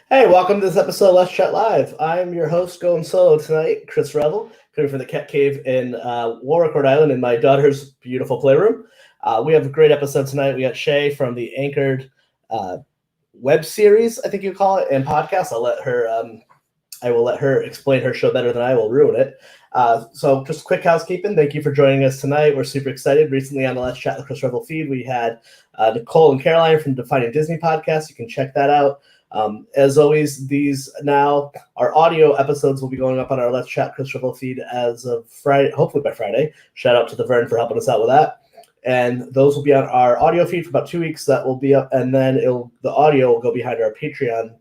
Hey, welcome to this episode of Let's Chat Live. I'm your host going solo tonight, Chris Revel, coming from the Cat Cave in Warwick, Rhode Island, in my daughter's beautiful playroom. We have a great episode tonight. We got Shay from the Anchored web series, I think you call it, and podcast. I will let her explain her show better than I will ruin it. So just quick housekeeping. Thank you for joining us tonight. We're super excited. Recently on the Let's Chat with Chris Revel feed, we had Nicole and Caroline from Defining Disney podcast. You can check that out. As always, our audio episodes will be going up on our Let's Chat Chris Revel feed as of Friday, hopefully by Friday. Shout out to the Vern for helping us out with that. And those will be on our audio feed for about 2 weeks. That will be up, and then the audio will go behind our Patreon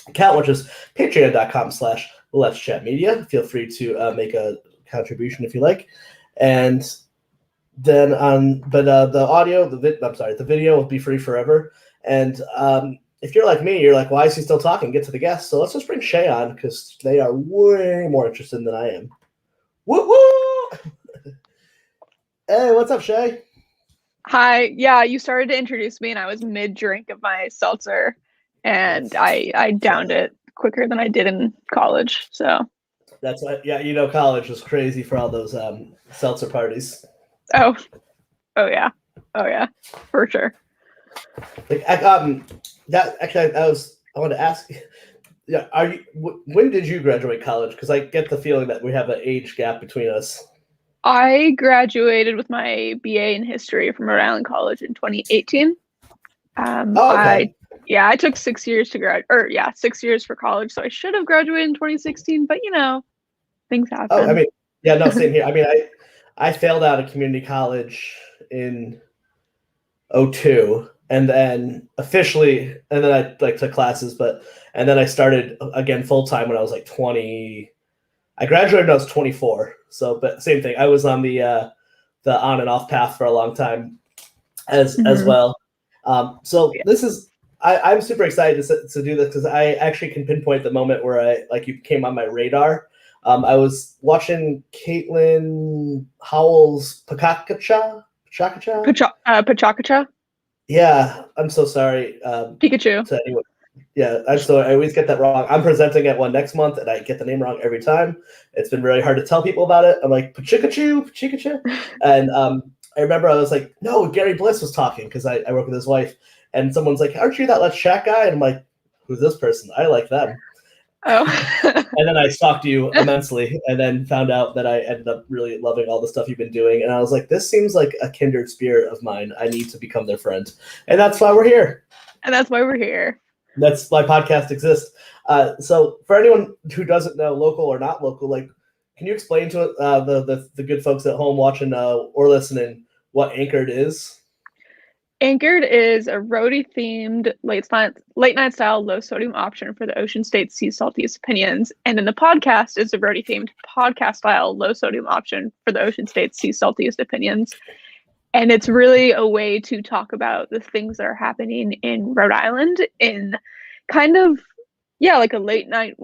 account, which is patreon.com/letschatmedia. Feel free to make a contribution if you like. And then the video will be free forever. And if you're like me, you're like, why is he still talking? Get to the guests. So let's just bring Shay on because they are way more interested than I am. Woo woo! Hey, what's up, Shay? Hi. Yeah, you started to introduce me and I was mid-drink of my seltzer and I downed it quicker than I did in college. So that's why, yeah, college was crazy for all those seltzer parties. Oh yeah, for sure. I wanted to ask, yeah, when did you graduate college? Because I get the feeling that we have an age gap between us. I graduated with my BA in history from Rhode Island College in 2018. Okay. I took 6 years to graduate, 6 years for college, so I should have graduated in 2016, but things happen. Oh, same here. I failed out of community college in 2002. And then I took classes, and then I started again full time when I was like 20. I graduated when I was 24. So, but same thing. I was on the on and off path for a long time, as well. This is I'm super excited to do this because I actually can pinpoint the moment where you came on my radar. I was watching Caitlin Howell's Pachakacha. Yeah, I'm so sorry. Pikachu. To anyone. Yeah, I always get that wrong. I'm presenting at one next month, and I get the name wrong every time. It's been really hard to tell people about it. I'm like, Pachikachu. And I remember I was like, no, Gary Bliss was talking because I work with his wife. And someone's like, aren't you that Let's Chat guy? And I'm like, who's this person? I like them. Oh. And then I stalked you immensely and then found out that I ended up really loving all the stuff you've been doing. And I was like, this seems like a kindred spirit of mine. I need to become their friend. And that's why we're here. That's why podcast exists. So for anyone who doesn't know, local or not local, can you explain to the good folks at home watching or listening what Anchored is? Anchored is a roadie-themed late night style low sodium option for the Ocean State's sea saltiest opinions, and then the podcast is a roadie-themed podcast style low sodium option for the Ocean State's sea saltiest opinions. And it's really a way to talk about the things that are happening in Rhode Island in kind of like a late night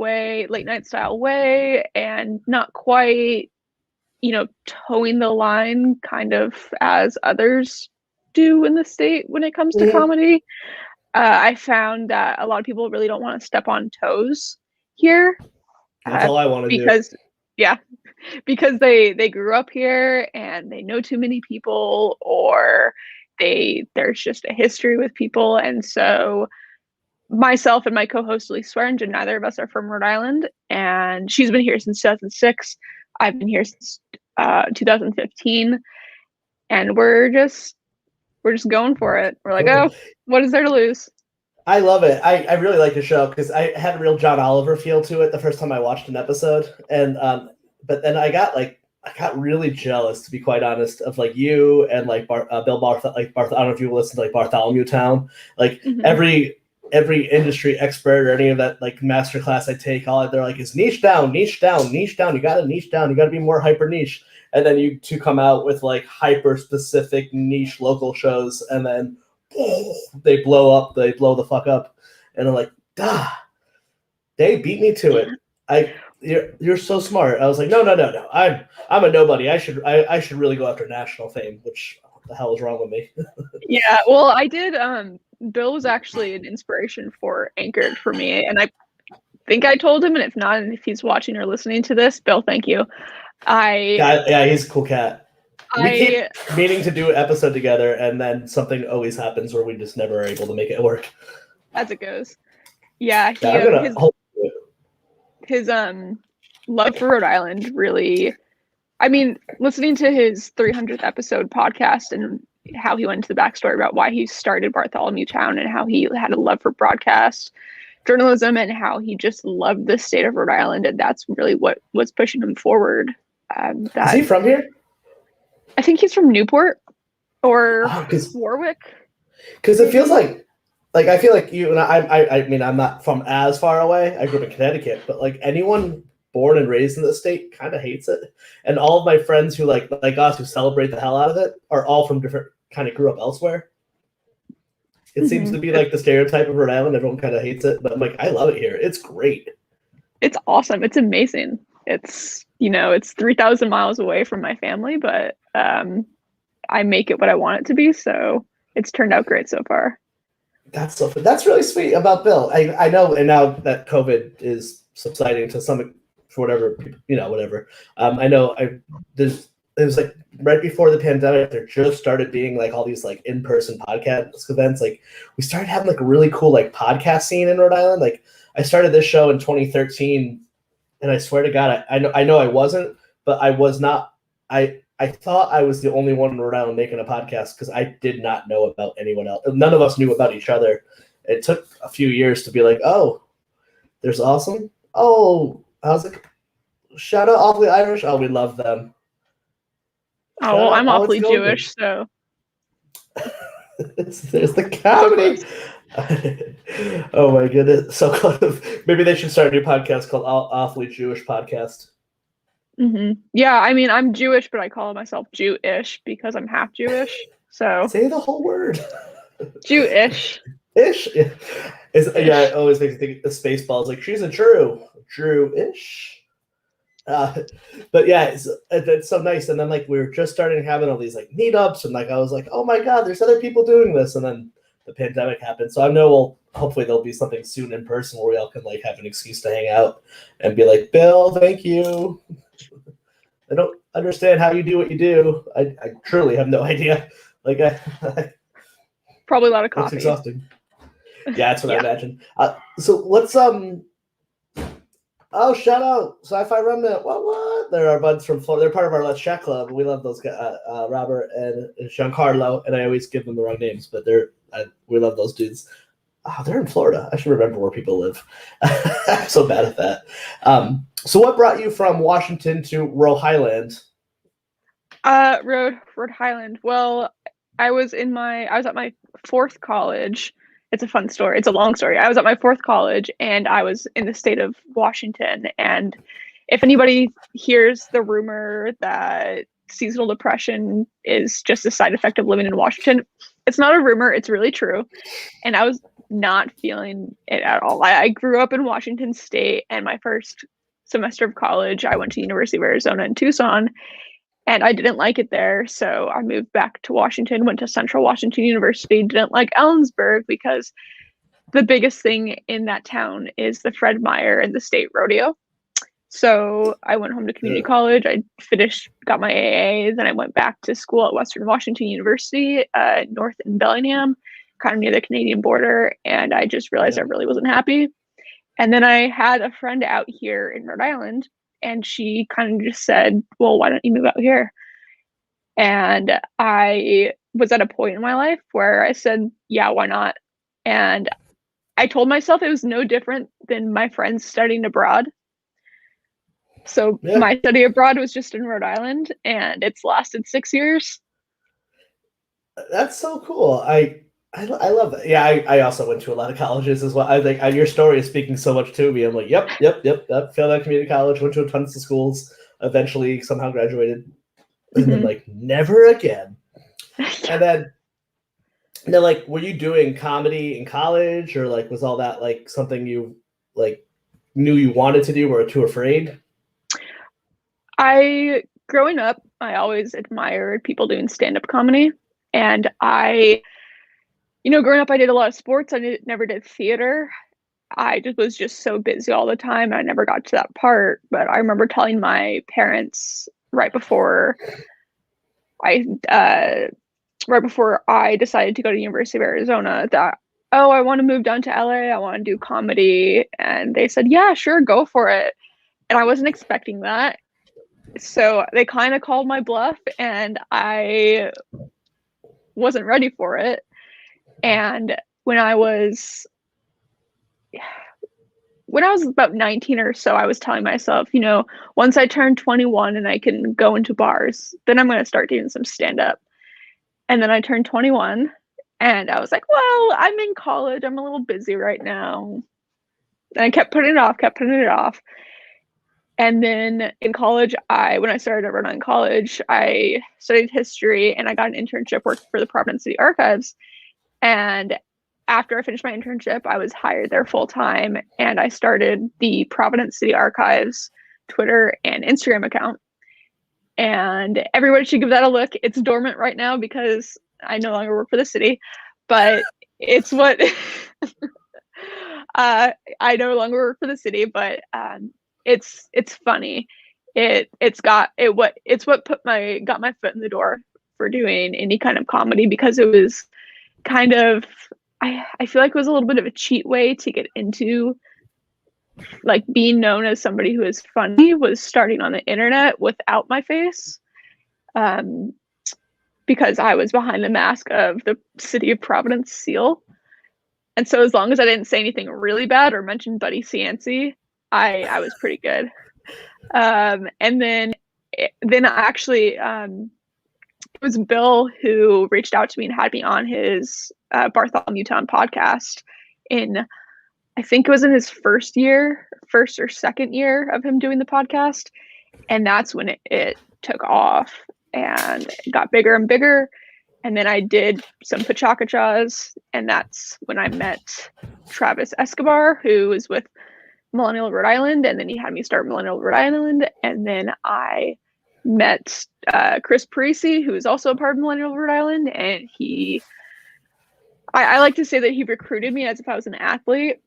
style way, and not quite towing the line kind of as others do in the state when it comes to comedy. I found that a lot of people really don't want to step on toes here. That's all I want to do. Because they grew up here and they know too many people, or there's just a history with people. And so myself and my co-host Elise Swearingen, neither of us are from Rhode Island, and she's been here since 2006. I've been here since 2015, and we're just going for it. We're like, oh, what is there to lose? I love it. I really like the show because I had a real John Oliver feel to it the first time I watched an episode, and but then I got really jealous, to be quite honest, of you and Bill Barth. I don't know if you listen to Bartholomew Town, every industry expert or any of that master class I take, all they're like is niche down. You got to niche down. You got to be more hyper niche. And then you two come out with hyper specific niche local shows, and then they blow up. They blow the fuck up, and I'm like, they beat me to it. You're so smart. I was like, no. I'm a nobody. I should really go after national fame. Which what the hell is wrong with me? Yeah, well, I did Bill was actually an inspiration for Anchored for me, and I think I told him, and if not, and if he's watching or listening to this, Bill, thank you. Yeah, he's a cool cat. We keep meaning to do an episode together, and then something always happens where we just never are able to make it work. As it goes. Yeah, his love for Rhode Island really, I mean, listening to his 300th episode podcast and how he went into the backstory about why he started Bartholomew Town and how he had a love for broadcast journalism and how he just loved the state of Rhode Island, and that's really what was pushing him forward. Is he from here? I think he's from Newport or Warwick. Because it feels like I feel like you and I mean, I'm not from as far away. I grew up in Connecticut, but like anyone born and raised in the state kind of hates it. And all of my friends who like us who celebrate the hell out of it are all from different kind of grew up elsewhere. It seems to be like the stereotype of Rhode Island. Everyone kind of hates it, but I'm like, I love it here. It's great. It's awesome. It's amazing. It's, it's 3,000 miles away from my family, but I make it what I want it to be. So it's turned out great so far. That's really sweet about Bill. I know, and now that COVID is subsiding to some, for whatever, whatever. I know it was like right before the pandemic, there just started being like all these like in-person podcast events. Like we started having like a really cool like podcast scene in Rhode Island. Like I started this show in 2013, and I swear to God, I know I wasn't, but I was not. I thought I was the only one in Rhode Island making a podcast because I did not know about anyone else. None of us knew about each other. It took a few years to be like, oh, there's Awesome. Oh, how's it? Shout out Awfully Irish. Oh, we love them. Oh, well, I'm awfully Jewish, so. There's the comedy. Oh my goodness. So maybe they should start a new podcast called Awfully Jewish Podcast. Mm-hmm. Yeah, I mean, I'm Jewish, but I call myself Jew-ish because I'm half Jewish. So say the whole word. Jew-ish. Ish. Yeah, it always makes me think of Spaceballs. Like she's a Drew-ish. But yeah, it's so nice. And then like we were just starting having all these like meetups, and like I was like, oh my God, there's other people doing this. And then the pandemic happened. So I know hopefully there'll be something soon in person where we all can like have an excuse to hang out and be like, Bill, thank you. I don't understand how you do what you do. I truly have no idea. Like probably a lot of coffee. It's exhausting. Yeah, that's what I imagine. So let's shout out Sci-Fi Remnant. What? They're our buds from Florida. They're part of our Let's Chat Club. We love those guys, Robert and Giancarlo, and I always give them the wrong names, but we love those dudes. Oh, they're in Florida. I should remember where people live. I'm so bad at that. So what brought you from Washington to Rhode Island? Rhode Island. Well, I was at my fourth college. It's a fun story. It's a long story. I was at my fourth college, and I was in the state of Washington. And if anybody hears the rumor that seasonal depression is just a side effect of living in Washington, it's not a rumor. It's really true. And I was not feeling it at all. I grew up in Washington State, and my first semester of college, I went to University of Arizona in Tucson, and I didn't like it there. So I moved back to Washington, went to Central Washington University, didn't like Ellensburg because the biggest thing in that town is the Fred Meyer and the state rodeo. So I went home to community college. I got my AA, then I went back to school at Western Washington University, north in Bellingham, kind of near the Canadian border. And I just realized I really wasn't happy. And then I had a friend out here in Rhode Island, and she kind of just said, well, why don't you move out here? And I was at a point in my life where I said, yeah, why not? And I told myself it was no different than my friends studying abroad. So my study abroad was just in Rhode Island, and it's lasted 6 years. That's so cool. I love that. Yeah, I also went to a lot of colleges as well. I think your story is speaking so much to me. I'm like, yep. Failed out community college, went to tons of schools, eventually somehow graduated, and then like never again. And then like, were you doing comedy in college, or like was all that like something you like knew you wanted to do, or were too afraid? Growing up, I always admired people doing stand-up comedy, and I growing up, I did a lot of sports. Never did theater. I was just so busy all the time. I never got to that part. But I remember telling my parents right before I decided to go to University of Arizona that, oh, I want to move down to LA. I want to do comedy. And they said, yeah, sure, go for it. And I wasn't expecting that. So they kind of called my bluff, and I wasn't ready for it. And when I was about 19 or so, I was telling myself, once I turn 21 and I can go into bars, then I'm going to start doing some stand-up. And then I turned 21 and I was like, well, I'm in college. I'm a little busy right now. And I kept putting it off. And then in college, when I started at Rhode Island College, I studied history and I got an internship working for the Providence City Archives. And after I finished my internship, I was hired there full time, and I started the Providence City Archives Twitter and Instagram account. And everybody should give that a look. It's dormant right now because I no longer work for the city, but it's what I no longer work for the city, but it's funny. It's what got my foot in the door for doing any kind of comedy, because it was kind of, I feel like it was a little bit of a cheat way to get into like being known as somebody who is funny, was starting on the internet without my face, because I was behind the mask of the City of Providence seal. And so as long as I didn't say anything really bad or mention Buddy Cianci, I was pretty good. And then actually, it was Bill who reached out to me and had me on his Bartholomew Town podcast I think it was in his first or second year of him doing the podcast. And that's when it took off and it got bigger and bigger. And then I did some Pachacachas, and that's when I met Travis Escobar, who was with Millennial Rhode Island, and then he had me start Millennial Rhode Island. And then I met Chris Parisi, who is also a part of Millennial Rhode Island, and I like to say that he recruited me as if I was an athlete.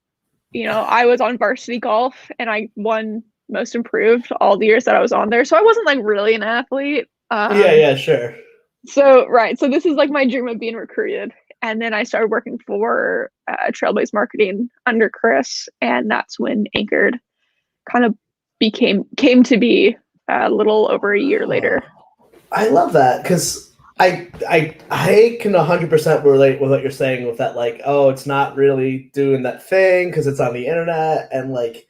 I was on varsity golf and I won most improved all the years that I was on there. So I wasn't like really an athlete. Yeah, sure. So this is like my dream of being recruited. And then I started working for Trailblaze Marketing under Chris, and that's when Anchored kind of came to be a little over a year later. I love that, because I can 100% relate with what you're saying with that, like, oh, it's not really doing that thing because it's on the internet. And like,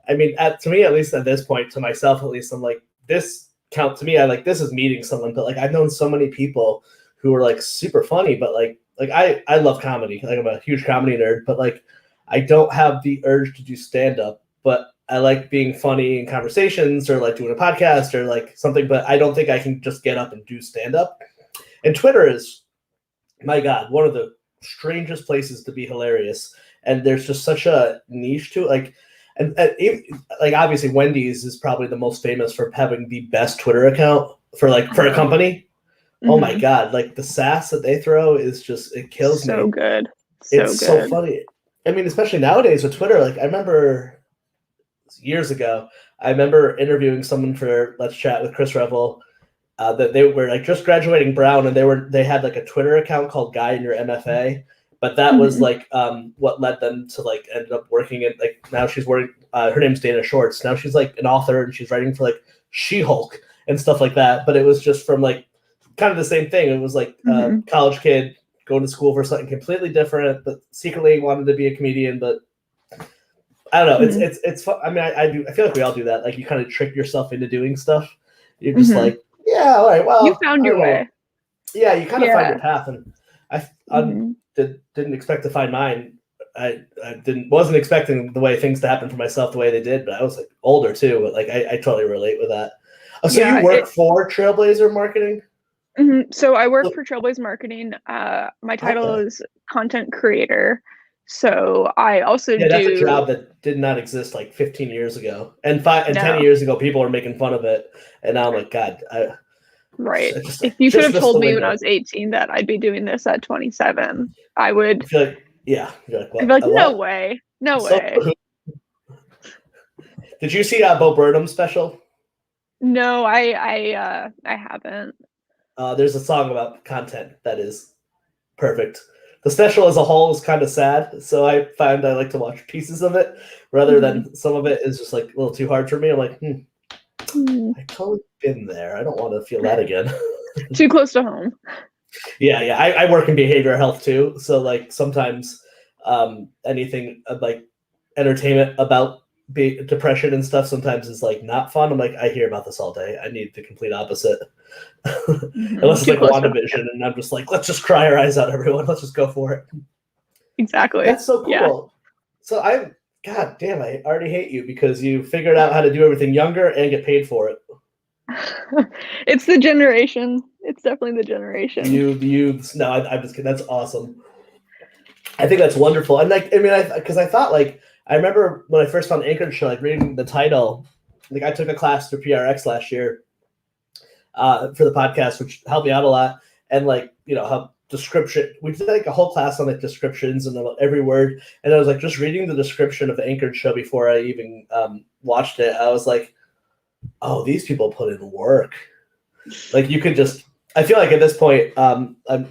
I mean, to me, at least at this point, to myself at least, I'm like, this count to me, this is meeting someone. But like, I've known so many people who are like super funny, but like I love comedy. Like, I'm a huge comedy nerd, but like I don't have the urge to do stand-up, but I like being funny in conversations or like doing a podcast or like something, but I don't think I can just get up and do stand-up. And Twitter is, my God, one of the strangest places to be hilarious. And there's just such a niche to it. Like, and like obviously Wendy's is probably the most famous for having the best Twitter account for a company. Mm-hmm. Oh my God, like the sass that they throw is just, it kills me. So good. It's so funny. I mean, especially nowadays with Twitter. Like, I remember years ago, I remember interviewing someone for Let's Chat with Chris Revel, that they were like just graduating Brown, and they had like a Twitter account called Guy in Your MFA, but that was like what led them to like end up working in, like, now she's working, her name's Dana Shorts. Now she's like an author and she's writing for like She-Hulk and stuff like that. But it was just from like kind of the same thing. It was like a college kid going to school for something completely different, but secretly wanted to be a comedian. But I don't know. It's fun. I mean, I feel like we all do that. Like, you kind of trick yourself into doing stuff. You're just like, yeah, all right, well, you found your way. Yeah, you kind of find your path, and I didn't expect to find mine. I wasn't expecting the way things to happen for myself the way they did, but I was like older too. But like, I totally relate with that. So you work for Trailblazer Marketing? Mm-hmm. So I work for Trailblaze Marketing. My title is content creator. So I also do. That's a job that did not exist like 15 years ago, and 10 years ago, people were making fun of it, and now I'm like, God, Right. Just, If you could just have missed told the me when I window. was 18 that I'd be doing this at 27, I would. I feel like, yeah. You're like, I'd be what? like, no What? way, no So, way. did you see Bo Burnham's special? No, I haven't. There's a song about content that is perfect. The special as a whole is kind of sad, so I find I like to watch pieces of it rather than some of it is just like a little too hard for me. I'm like, I totally been there. I don't want to feel that again. Too close to home. Yeah. I work in behavioral health too, so like sometimes anything like entertainment about depression and stuff sometimes is like not fun. I'm like, I hear about this all day. I need the complete opposite. Unless it's Too like close to WandaVision, and I'm just like, let's just cry our eyes out, everyone. Let's just go for it. Exactly. That's so cool. Yeah. So God damn, I already hate you because you figured out how to do everything younger and get paid for it. It's the generation. It's definitely the generation. No, I'm just kidding. That's awesome. I think that's wonderful. And like, I mean, because I thought like, I remember when I first found Anchor Show, like reading the title, like I took a class through PRX last year for the podcast, which helped me out a lot. And like, how description, we did like a whole class on like descriptions and every word. And I was like, just reading the description of the Anchored Show before I even watched it. I was like, oh, these people put in work. Like you could just, I feel like at this point, I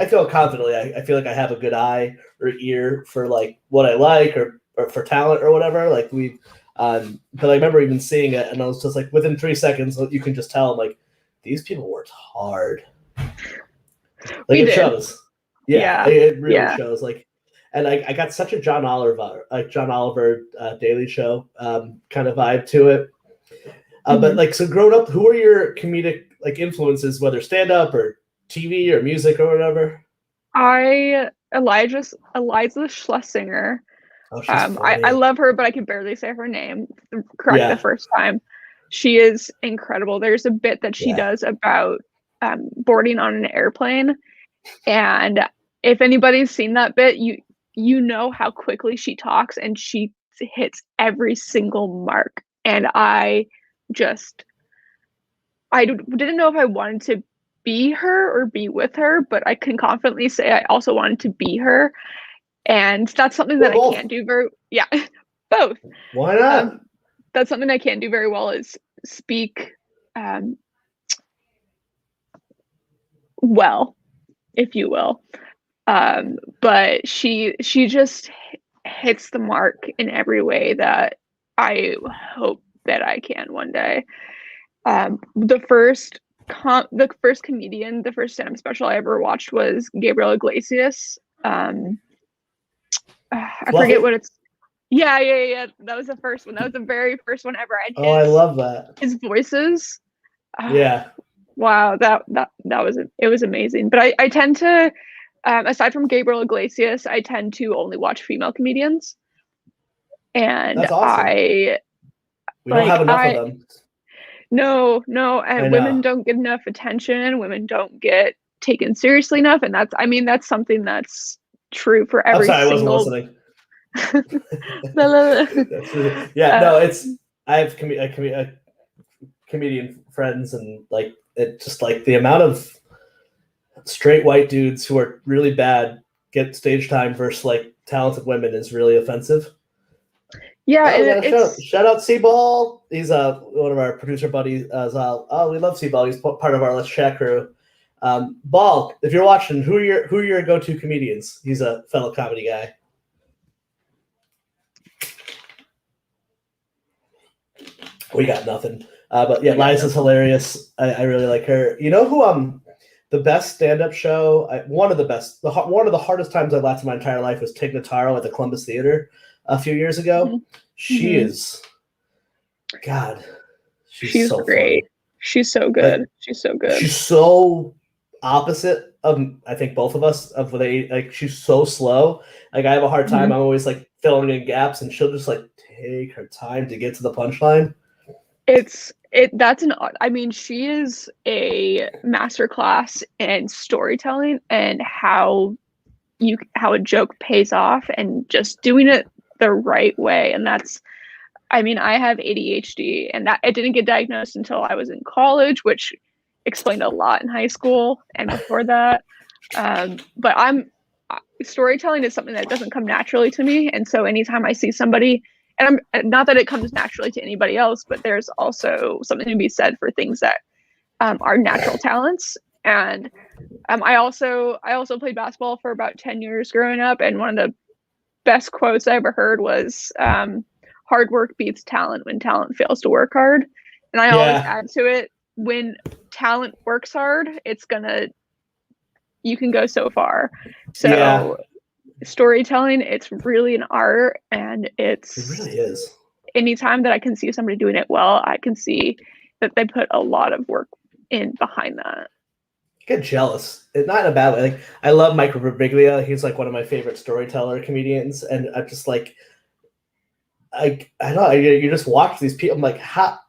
feel confidently. I feel like I have a good eye or ear for like what I like or for talent or whatever. Like but I remember even seeing it, and I was just like, within 3 seconds, you can just tell. I'm like, these people worked hard. Like it shows. Yeah, it really shows. Like, and I got such a John Oliver Daily Show kind of vibe to it. But like, so growing up, who are your comedic like influences, whether stand up or TV or music or whatever? Eliza Schlesinger. Oh, she's funny. I love her, but I can barely say her name correct the first time. She is incredible. There's a bit that she does about boarding on an airplane, and if anybody's seen that bit, you know how quickly she talks, and she hits every single mark. And I didn't know if I wanted to be her or be with her, but I can confidently say I also wanted to be her. And that's something that I can't do both. Why not? That's something I can't do very well is speak well, if you will. But she just hits the mark in every way that I hope that I can one day. The first comedian, the first stand-up special I ever watched was Gabriel Iglesias. I forget what it's. Yeah. That was the first one. That was the very first one ever. And I love that. His voices. Yeah. Wow, it was amazing. But I tend to, aside from Gabriel Iglesias, I tend to only watch female comedians. And that's awesome. We don't have enough of them. No, and women don't get enough attention. Women don't get taken seriously enough, and that's something that's true for every I wasn't listening. I have comedian friends, and like it just like the amount of straight white dudes who are really bad get stage time versus like talented women is really offensive. Yeah, shout out Seaball. He's one of our producer buddies. We love Seaball. He's part of our Let's Chat crew. Ball, if you're watching, who are your go-to comedians? He's a fellow comedy guy. We got nothing. But yeah, Liza's hilarious. I really like her. You know who the best stand-up show, one of the best, one of the hardest times I laughed in my entire life was Tig Notaro at the Columbus Theater a few years ago. Mm-hmm. She is, God, she's so great. Funny. She's so good. She's so good. She's so opposite of, I think, both of us. She's so slow. Like I have a hard time. I'm always like filling in gaps, and she'll just like take her time to get to the punchline. She is a masterclass in storytelling and how a joke pays off and just doing it the right way. And that's, I have ADHD, and that it didn't get diagnosed until I was in college, which explained a lot in high school and before that. But storytelling is something that doesn't come naturally to me. And so anytime I see somebody, and I'm not that it comes naturally to anybody else, but there's also something to be said for things that are natural talents. And I also played basketball for about 10 years growing up. And one of the best quotes I ever heard was, hard work beats talent when talent fails to work hard. And I always add to it, when talent works hard, you can go so far. So storytelling, it's really an art, and it really is. Anytime that I can see somebody doing it well, I can see that they put a lot of work in behind that. Get jealous. It's not in a bad way. Like, I love Mike Birbiglia. He's like one of my favorite storyteller comedians, and I'm just like, I don't know. You just watch these people. I'm like, how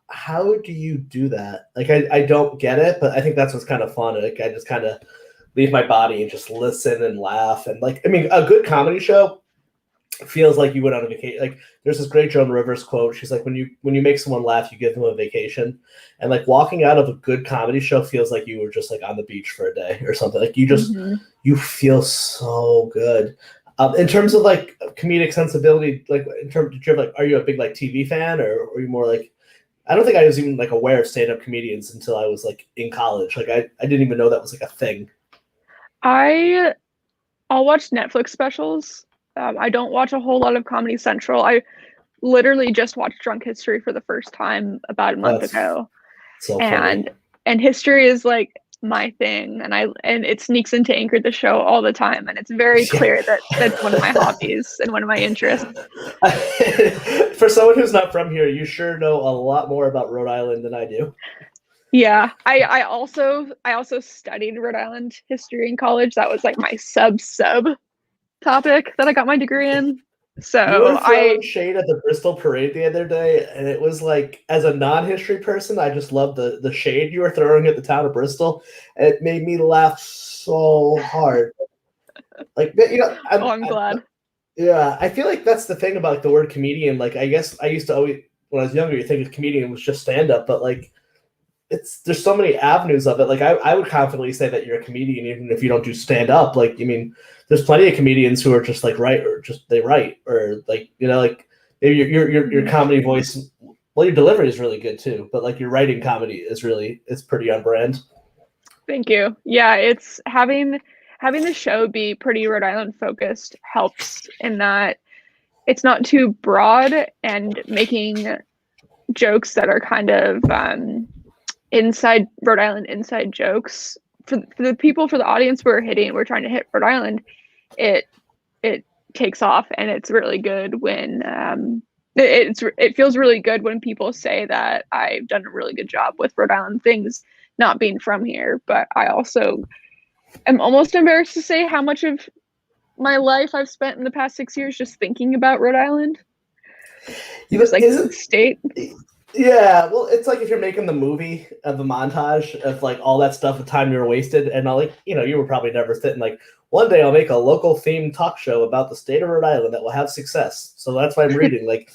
do you do that? Like, I don't get it, but I think that's what's kind of fun. Like, I just kind of leave my body and just listen and laugh. And like, I mean, a good comedy show feels like you went on a vacation. Like, there's this great Joan Rivers quote. She's like, when you make someone laugh, you give them a vacation. And like, walking out of a good comedy show feels like you were just like on the beach for a day or something. Like, you just you feel so good. In terms of like comedic sensibility, like in terms of, like, are you a big like TV fan, or are you more like, I don't think I was even like aware of stand-up comedians until I was like in college. Like, I didn't even know that was like a thing. I'll watch Netflix specials. I don't watch a whole lot of Comedy Central. I literally just watched Drunk History for the first time about a month ago. So funny. And history is like my thing, and it sneaks into Anchor the Show all the time, and it's very clear that that's one of my hobbies and one of my interests. For someone who's not from here, you sure know a lot more about Rhode Island than I do. Yeah, I also studied Rhode Island history in college. That was like my sub topic that I got my degree in. So you were throwing shade at the Bristol parade the other day, and it was like, as a non-history person, I just loved the shade you were throwing at the town of Bristol. It made me laugh so hard. Like, you know, I'm glad. I feel like that's the thing about the word comedian. Like, I guess I used to always, when I was younger, you think of comedian was just stand-up, but like, there's so many avenues of it. Like, I would confidently say that you're a comedian even if you don't do stand up. Like, I mean, there's plenty of comedians who are just like write, or just they write, or like, you know, like maybe your comedy voice, well, your delivery is really good too, but like your writing comedy is pretty on brand. Thank you. Yeah, it's having the show be pretty Rhode Island focused helps in that it's not too broad, and making jokes that are kind of inside Rhode Island inside jokes for the people, for the audience we're trying to hit Rhode Island. It takes off, and it's really good when it feels really good when people say that I've done a really good job with Rhode Island things, not being from here. But I also am almost embarrassed to say how much of my life I've spent in the past 6 years just thinking about Rhode Island. Just like the state. Yeah, well, it's like if you're making the movie of the montage of like all that stuff, the time you were wasted, and like, you know, you were probably never thinking like, one day I'll make a local themed talk show about the state of Rhode Island that will have success. So that's why I'm reading. Like,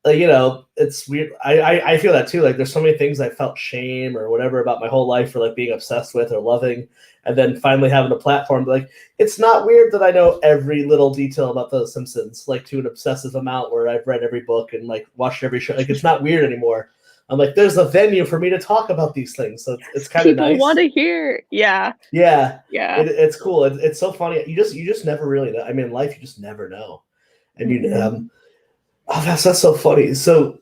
you know, it's weird. I feel that too. Like, there's so many things I felt shame or whatever about my whole life for like being obsessed with or loving, and then finally having a platform. Like, it's not weird that I know every little detail about The Simpsons, like to an obsessive amount where I've read every book and like watched every show. Like, it's not weird anymore. I'm like, there's a venue for me to talk about these things, so it's kind of nice. People want to hear, yeah. It's cool. It's so funny. You just never really know. I mean, in life, you just never know, and you that's so funny. So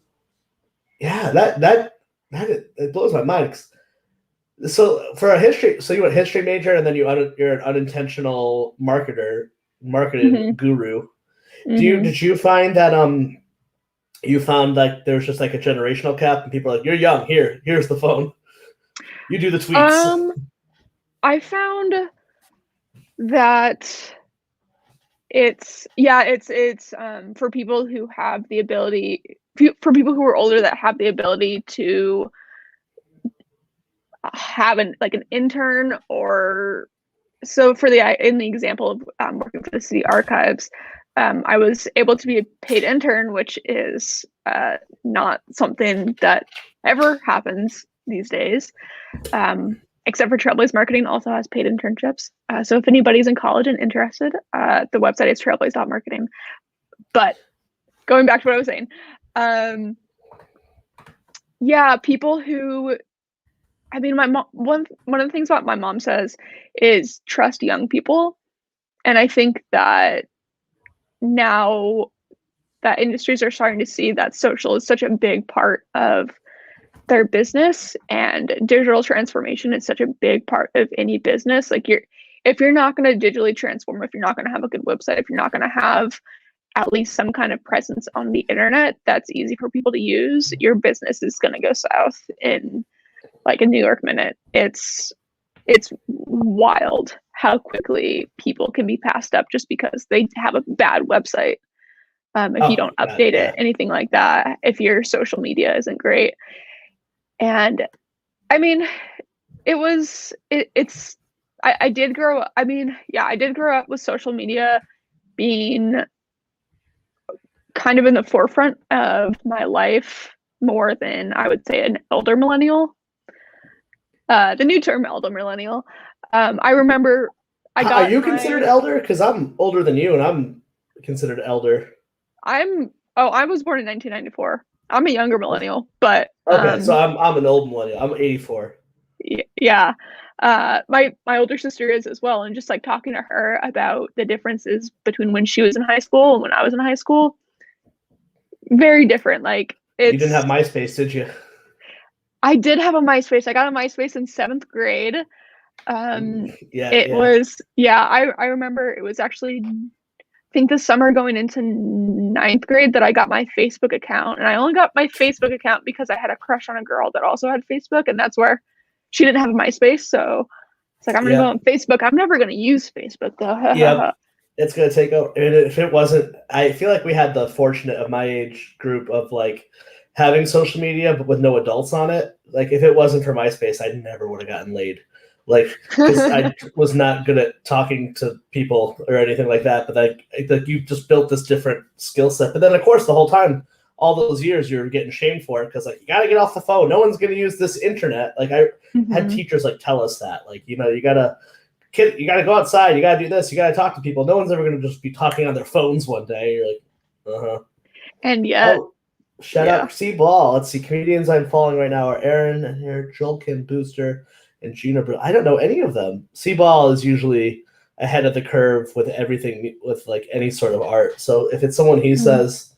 yeah, that it blows my mind. So for a history, so you went history major, and then you're an unintentional marketing guru. Did you find that you found like there's just like a generational gap, and people are like, you're young, here's the phone, you do the tweets? I found that it's for people who have the ability, for people who are older that have the ability to have an intern, or so in the example of working for the city archives, I was able to be a paid intern, which is not something that ever happens these days. except for Trailblaze Marketing also has paid internships. So if anybody's in college and interested, the website is trailblaze.marketing. But going back to what I was saying, yeah, people who, I mean, my mom, one of the things about my mom says is trust young people. And I think that now that industries are starting to see that social is such a big part of their business, and digital transformation is such a big part of any business. Like if you're not going to digitally transform, if you're not going to have a good website, if you're not going to have at least some kind of presence on the internet that's easy for people to use, your business is going to go south in like a New York minute. It's wild how quickly people can be passed up just because they have a bad website. If you don't update it, anything like that, if your social media isn't great. And I mean, I did grow up. I mean, yeah, I did grow up with social media being kind of in the forefront of my life more than I would say an elder millennial. The new term elder millennial. I remember Are you considered elder? Because I'm older than you and I'm considered elder. I was born in 1994. I'm a younger millennial, but okay, so I'm an old millennial. I'm 84. Yeah. My older sister is as well, and just like talking to her about the differences between when she was in high school and when I was in high school, very different. Like you didn't have MySpace, did you? I did have a MySpace. I got a MySpace in 7th grade. I remember it was actually, I think the summer going into 9th grade that I got my Facebook account. And I only got my Facebook account because I had a crush on a girl that also had Facebook, and that's where she didn't have a MySpace. So it's like, I'm going to go on Facebook. I'm never going to use Facebook though. Yeah, it's going to take over. And if it wasn't, I feel like we had the fortunate of my age group of like having social media, but with no adults on it. Like if it wasn't for MySpace, I never would have gotten laid. Like, because I was not good at talking to people or anything like that. But like you just built this different skill set. But then, of course, the whole time, all those years, you're getting shamed for it because like you got to get off the phone. No one's going to use this internet. Like I had teachers like tell us that, like you gotta go outside. You got to do this. You got to talk to people. No one's ever going to just be talking on their phones one day. You're like, And yet. Oh, shout out C Ball. Let's see. Comedians I'm following right now are Aaron and here, Joel Kim Booster, and Gina. I don't know any of them. C Ball is usually ahead of the curve with everything, with like any sort of art. So if it's someone he says,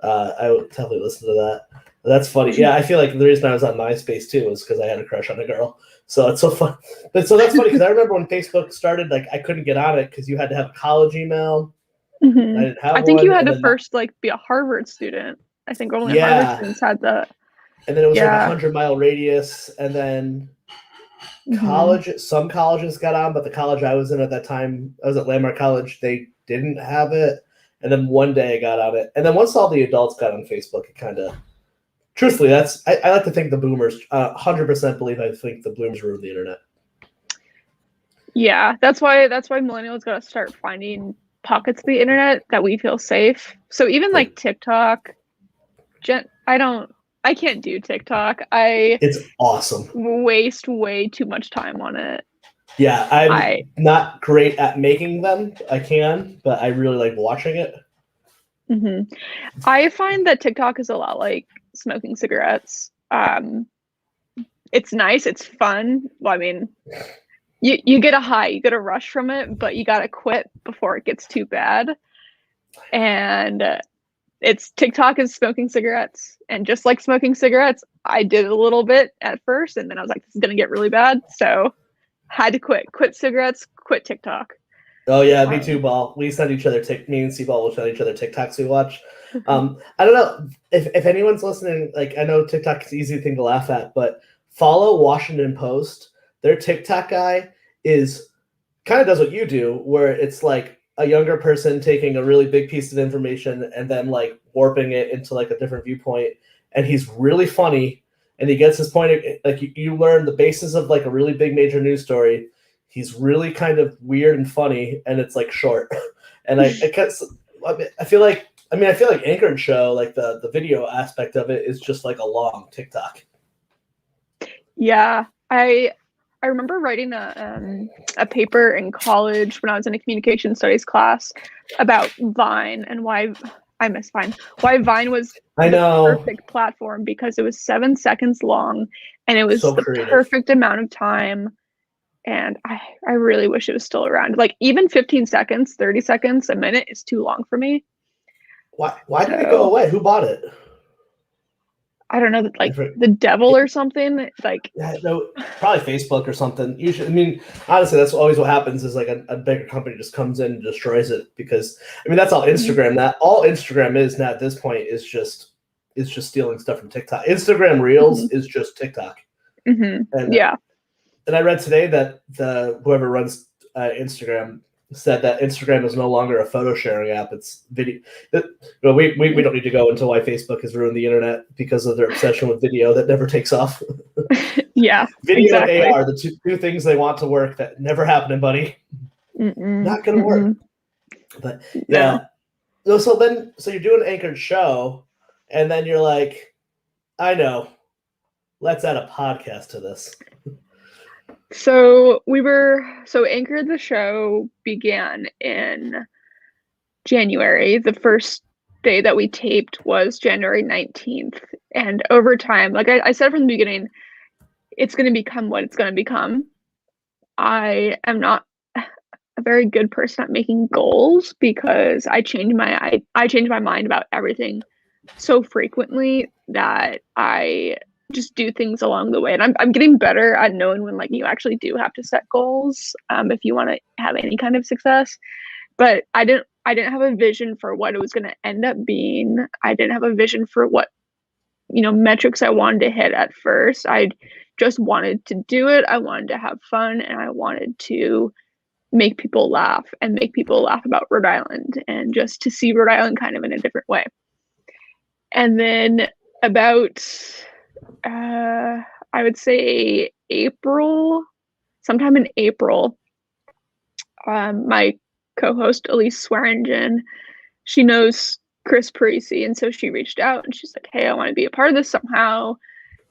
I would definitely listen to that. But that's funny. Yeah, I feel like the reason I was on MySpace too was because I had a crush on a girl. So it's so fun. But so that's funny because I remember when Facebook started, like I couldn't get on it because you had to have a college email. I think you had to first like be a Harvard student. I think only Harvard students had that. And then it was like 100-mile radius, and then some colleges got on, but the college I was in at that time, I was at Landmark College, they didn't have it. And then one day I got on it. And then once all the adults got on Facebook, it kind of, truthfully, I like to think the boomers, 100% believe I think the boomers ruined the internet. Yeah, that's why millennials got to start finding pockets of the internet that we feel safe. So even like TikTok, I can't do TikTok. It's awesome. Waste way too much time on it. Yeah, I'm not great at making them. I can, but I really like watching it. I find that TikTok is a lot like smoking cigarettes. It's nice. It's fun. Well, I mean, you get a high, you get a rush from it, but you got to quit before it gets too bad. And it's TikTok is smoking cigarettes. And just like smoking cigarettes, I did a little bit at first, and then I was like, this is going to get really bad. So had to quit cigarettes, quit TikTok. Oh yeah, me too, Ball. We send each other me and C-Ball will send each other TikToks we watch. I don't know if anyone's listening, like I know TikTok is an easy thing to laugh at, but follow Washington Post. Their TikTok guy is kind of does what you do, where it's like a younger person taking a really big piece of information and then like warping it into like a different viewpoint. And he's really funny, and he gets his point. Like you learn the basis of like a really big major news story. He's really kind of weird and funny, and it's like short. And I feel like Anchor and Show, like the video aspect of it is just like a long TikTok. Yeah, I I remember writing a paper in college when I was in a communication studies class about Vine and why I miss Vine. Why Vine was I the know. perfect platform because it was 7 seconds long and it was So the creative. perfect amount of time. And I really wish it was still around. Like even 15 seconds, 30 seconds, a minute is too long for me. Why did it go away? Who bought it? I don't know, like the devil or something. Like no, probably Facebook or something. Usually, I mean, honestly, that's always what happens. Is like a bigger company just comes in and destroys it because I mean that's all Instagram. That all Instagram is now at this point is just stealing stuff from TikTok. Instagram Reels is just TikTok. And, yeah. And I read today that whoever runs Instagram said that Instagram is no longer a photo sharing app. It's video. We don't need to go into why Facebook has ruined the internet because of their obsession with video that never takes off. Yeah, video exactly. and AR, the two things they want to work that never happening, buddy. Not gonna work. But yeah. No. So you're doing an anchored show, and then you're like, I know, let's add a podcast to this. So Anchored the Show began in January. The first day that we taped was January 19th. And over time, like I said from the beginning, it's going to become what it's going to become. I am not a very good person at making goals because I change my mind about everything so frequently that I just do things along the way, and I'm getting better at knowing when like you actually do have to set goals if you want to have any kind of success. But I didn't have a vision for what it was going to end up being. I didn't have a vision for what metrics I wanted to hit at first. I just wanted to do it. I wanted to have fun, and I wanted to make people laugh and make people laugh about Rhode Island and just to see Rhode Island kind of in a different way. And then about I would say sometime in April, my co-host Elise Swearingen, she knows Chris Parisi, and so she reached out and she's like, hey, I want to be a part of this somehow.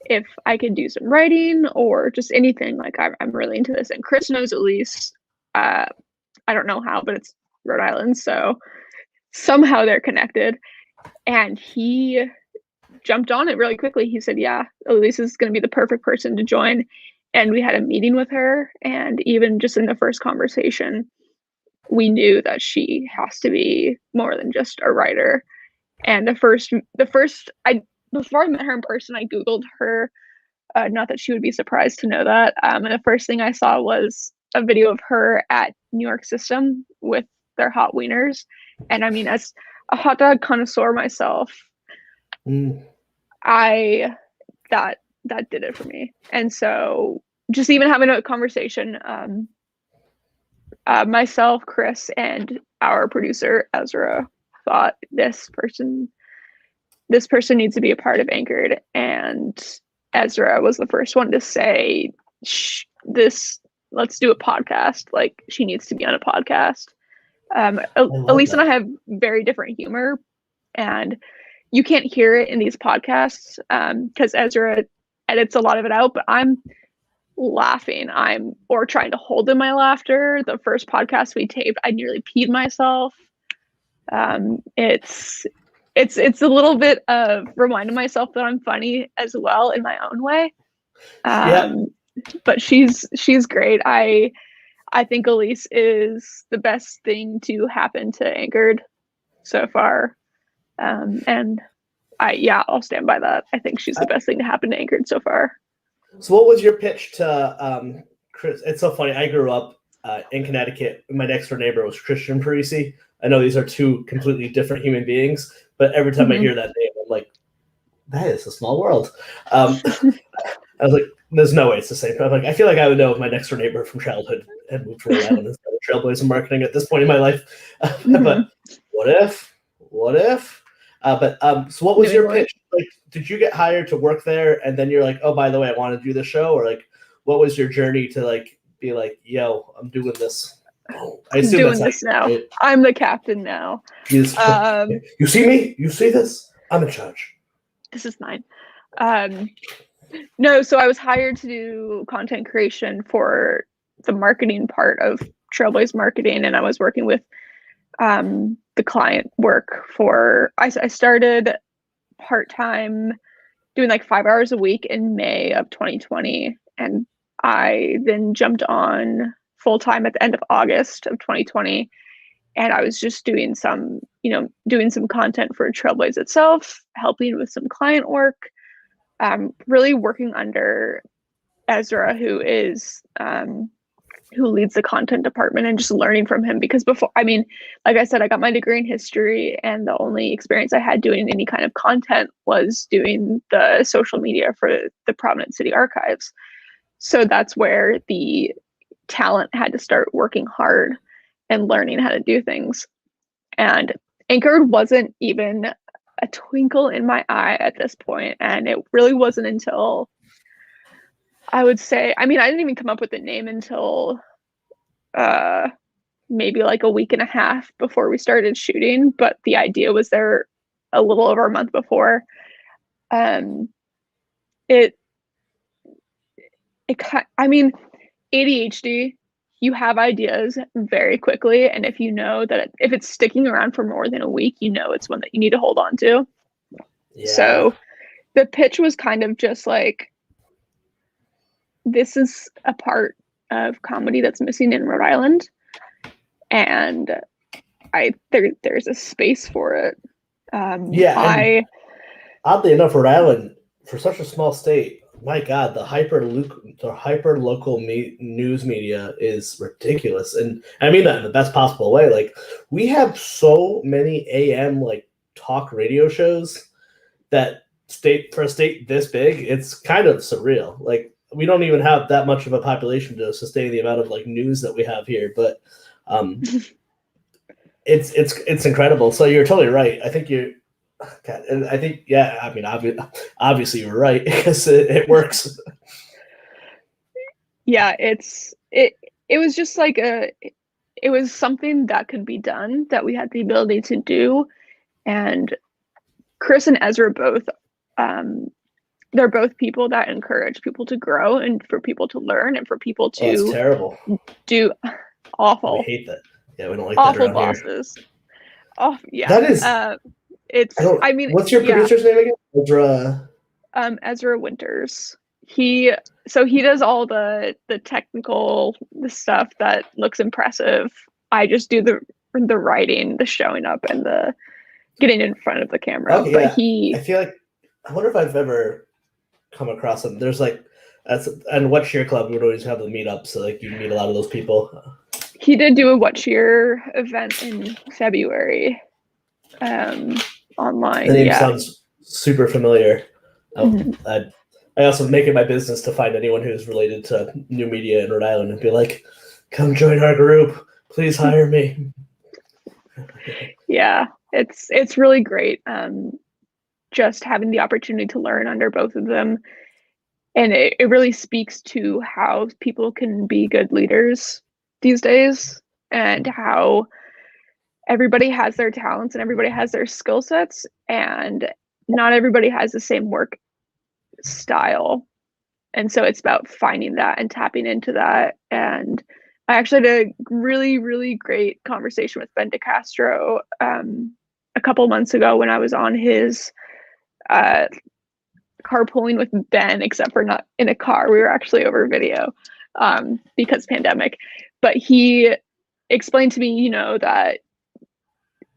If I could do some writing or just anything, like I'm really into this. And Chris knows Elise. I don't know how, but it's Rhode Island, so somehow they're connected. And he jumped on it really quickly. He said, yeah, Elise is going to be the perfect person to join. And we had a meeting with her. And even just in the first conversation, we knew that she has to be more than just a writer. And before I met her in person, I Googled her. Not that she would be surprised to know that. And the first thing I saw was a video of her at New York System with their hot wieners. And I mean, as a hot dog connoisseur myself, that did it for me. And so just even having a conversation, myself, Chris, and our producer Ezra thought this person needs to be a part of Anchored. And Ezra was the first one to say, let's do a podcast. Like, she needs to be on a podcast. Elise and I have very different humor, and you can't hear it in these podcasts because Ezra edits a lot of it out, but I'm laughing. Or trying to hold in my laughter. The first podcast we taped, I nearly peed myself. It's a little bit of reminding myself that I'm funny as well in my own way. But she's great. I think Elise is the best thing to happen to Anchored so far. And I'll stand by that. I think she's the best thing to happen to Anchored so far. So what was your pitch to Chris? It's so funny. I grew up in Connecticut. My next door neighbor was Christian Parisi. I know these are two completely different human beings, but every time I hear that name, I'm like, that is a small world. I was like, there's no way it's the same. I'm like, I feel like I would know if my next door neighbor from childhood had moved to Rhode Island instead of trailblazing marketing at this point in my life. But what if? So what was your pitch? Like, did you get hired to work there, and then you're like, oh, by the way, I want to do the show, or like, what was your journey to like be like, yo, I'm doing this? I assume doing this now. Right? I'm the captain now. You see me? You see this? I'm in charge. This is mine. No, so I was hired to do content creation for the marketing part of Trailblaze Marketing, and I was working with the client work for. I started part-time doing like 5 hours a week in May of 2020, and I then jumped on full-time at the end of August of 2020, and I was just doing some content for Trailblaze itself, helping with some client work, really working under Ezra, who leads the content department, and just learning from him, because before, like I said, I got my degree in history, and the only experience I had doing any kind of content was doing the social media for the Providence City Archives. So that's where the talent had to start working hard and learning how to do things. And Anchored wasn't even a twinkle in my eye at this point, and it really wasn't until, I would say, I didn't even come up with the name until maybe like a week and a half before we started shooting, but the idea was there a little over a month before. ADHD, you have ideas very quickly, and if you know that if it's sticking around for more than a week, it's one that you need to hold on to. Yeah. So the pitch was kind of just like, this is a part of comedy that's missing in Rhode Island, and there's a space for it. Oddly enough, Rhode Island, for such a small state, my God, the hyper local news media is ridiculous, and I mean that in the best possible way. Like, we have so many AM like talk radio shows that for a state this big, it's kind of surreal. Like, we don't even have that much of a population to sustain the amount of like news that we have here, but it's incredible. So you're totally right. I think you're. God, and I think, obviously you're right, because it works. Yeah, it was just like it was something that could be done, that we had the ability to do, and Chris and Ezra both, they're both people that encourage people to grow, and for people to learn, and for people to that's terrible. Do awful. We hate that. Yeah, we don't like awful that around bosses. Here. Oh yeah, that is. What's your producer's name again? Ezra. Ezra Winters. He does all the technical, the stuff that looks impressive. I just do the writing, the showing up, and the getting in front of the camera. Okay, but I feel like, I wonder if I've ever come across him. There's like, and What Cheer Club would always have the meetup, so like you meet a lot of those people. He did do a What Cheer event in February. Online. The name sounds super familiar. I also make it my business to find anyone who's related to new media in Rhode Island and be like, come join our group. Please hire me. Yeah, it's really great. Just having the opportunity to learn under both of them. And it really speaks to how people can be good leaders these days, and how everybody has their talents and everybody has their skill sets, and not everybody has the same work style. And so it's about finding that and tapping into that. And I actually had a really, really great conversation with Ben DeCastro a couple months ago when I was on his carpooling with Ben, except for not in a car. We were actually over video because pandemic. But he explained to me, that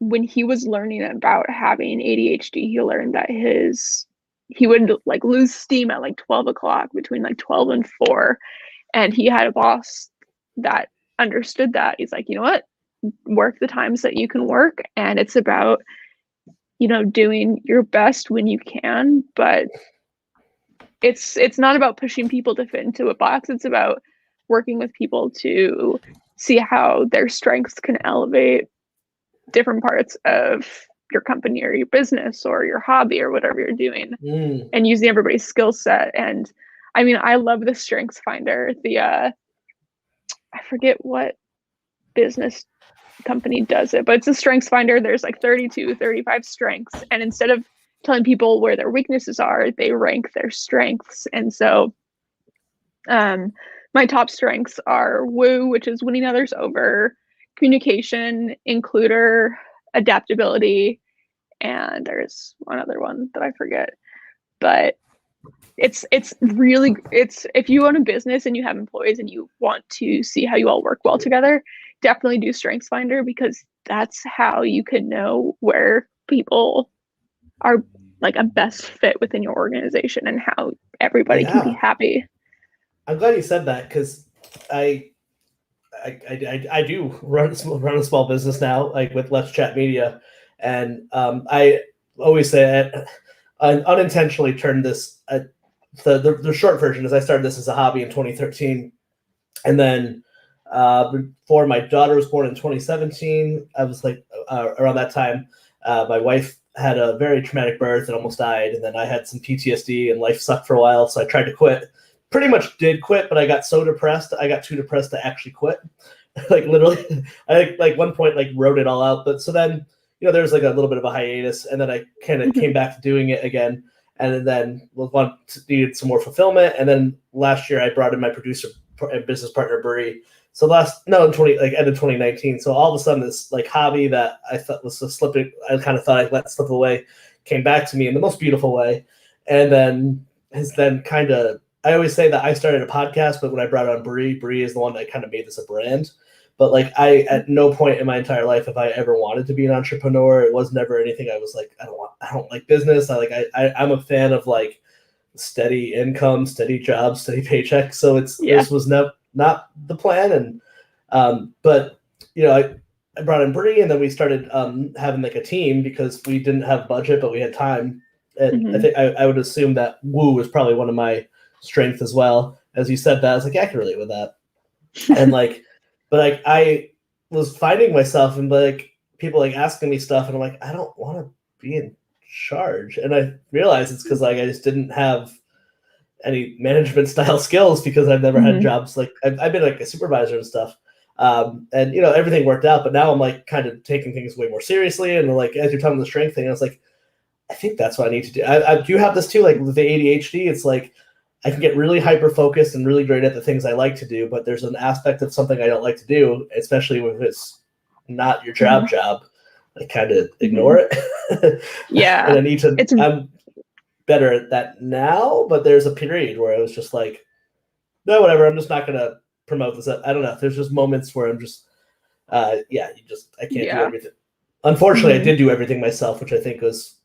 when he was learning about having ADHD, he learned that he would like lose steam at like 12 o'clock, between like 12 and 4. And he had a boss that understood that. He's like, you know what, work the times that you can work. And it's about, doing your best when you can, but it's not about pushing people to fit into a box. It's about working with people to see how their strengths can elevate different parts of your company or your business or your hobby or whatever you're doing, and using everybody's skill set. And I love the Strengths Finder. I forget what business company does it, but it's a Strengths Finder. There's like 32, 35 strengths, and instead of telling people where their weaknesses are, they rank their strengths. And so my top strengths are woo, which is winning others over, communication, includer, adaptability, and there's one other one that I forget. But it's really, if you own a business and you have employees and you want to see how you all work well together, definitely do Strengths Finder, because that's how you can know where people are like a best fit within your organization and how everybody can be happy. I'm glad you said that, because I do run a small business now, like with Let's Chat Media, and I always say I unintentionally turned this. The short version is I started this as a hobby in 2013, and then before my daughter was born in 2017, I was like around that time, my wife had a very traumatic birth and almost died, and then I had some PTSD and life sucked for a while, so I tried to quit. Pretty much did quit, but I got so depressed. I got too depressed to actually quit. Like literally, I like one point like wrote it all out. But so then, there was like a little bit of a hiatus, and then I kind of came back to doing it again, and then needed some more fulfillment. And then last year I brought in my producer and business partner Bree. So end of 2019. So all of a sudden this like hobby that I thought was slipping, I kind of thought I'd let slip away, came back to me in the most beautiful way, and then has then kind of. I always say that I started a podcast, but when I brought on Bree is the one that kind of made this a brand. But like at no point in my entire life have I ever wanted to be an entrepreneur. It was never anything I was like, I don't like business. I'm a fan of like steady income, steady jobs, steady paycheck. So this was not the plan. And but I brought in Bree, and then we started having like a team because we didn't have budget, but we had time. And I think I would assume that woo was probably one of my strength as well. As you said that, I was like, I can relate with that. And like, but like I was finding myself and like people like asking me stuff, and I'm like, I don't want to be in charge. And I realized it's because like I just didn't have any management style skills, because I've never had jobs like I've been like a supervisor and stuff. And everything worked out, but now I'm like kind of taking things way more seriously. And like as you're talking about the strength thing, I was like, I think that's what I need to do. I do have this too, like with the ADHD. It's like I can get really hyper focused and really great at the things I like to do, but there's an aspect of something I don't like to do, especially when it's not your job. I kind of ignore it. Yeah. And I need to. I'm better at that now, but there's a period where I was just like, no, whatever. I'm just not gonna promote this. I don't know. There's just moments where I'm just, I can't do everything. Unfortunately, I did do everything myself, which I think was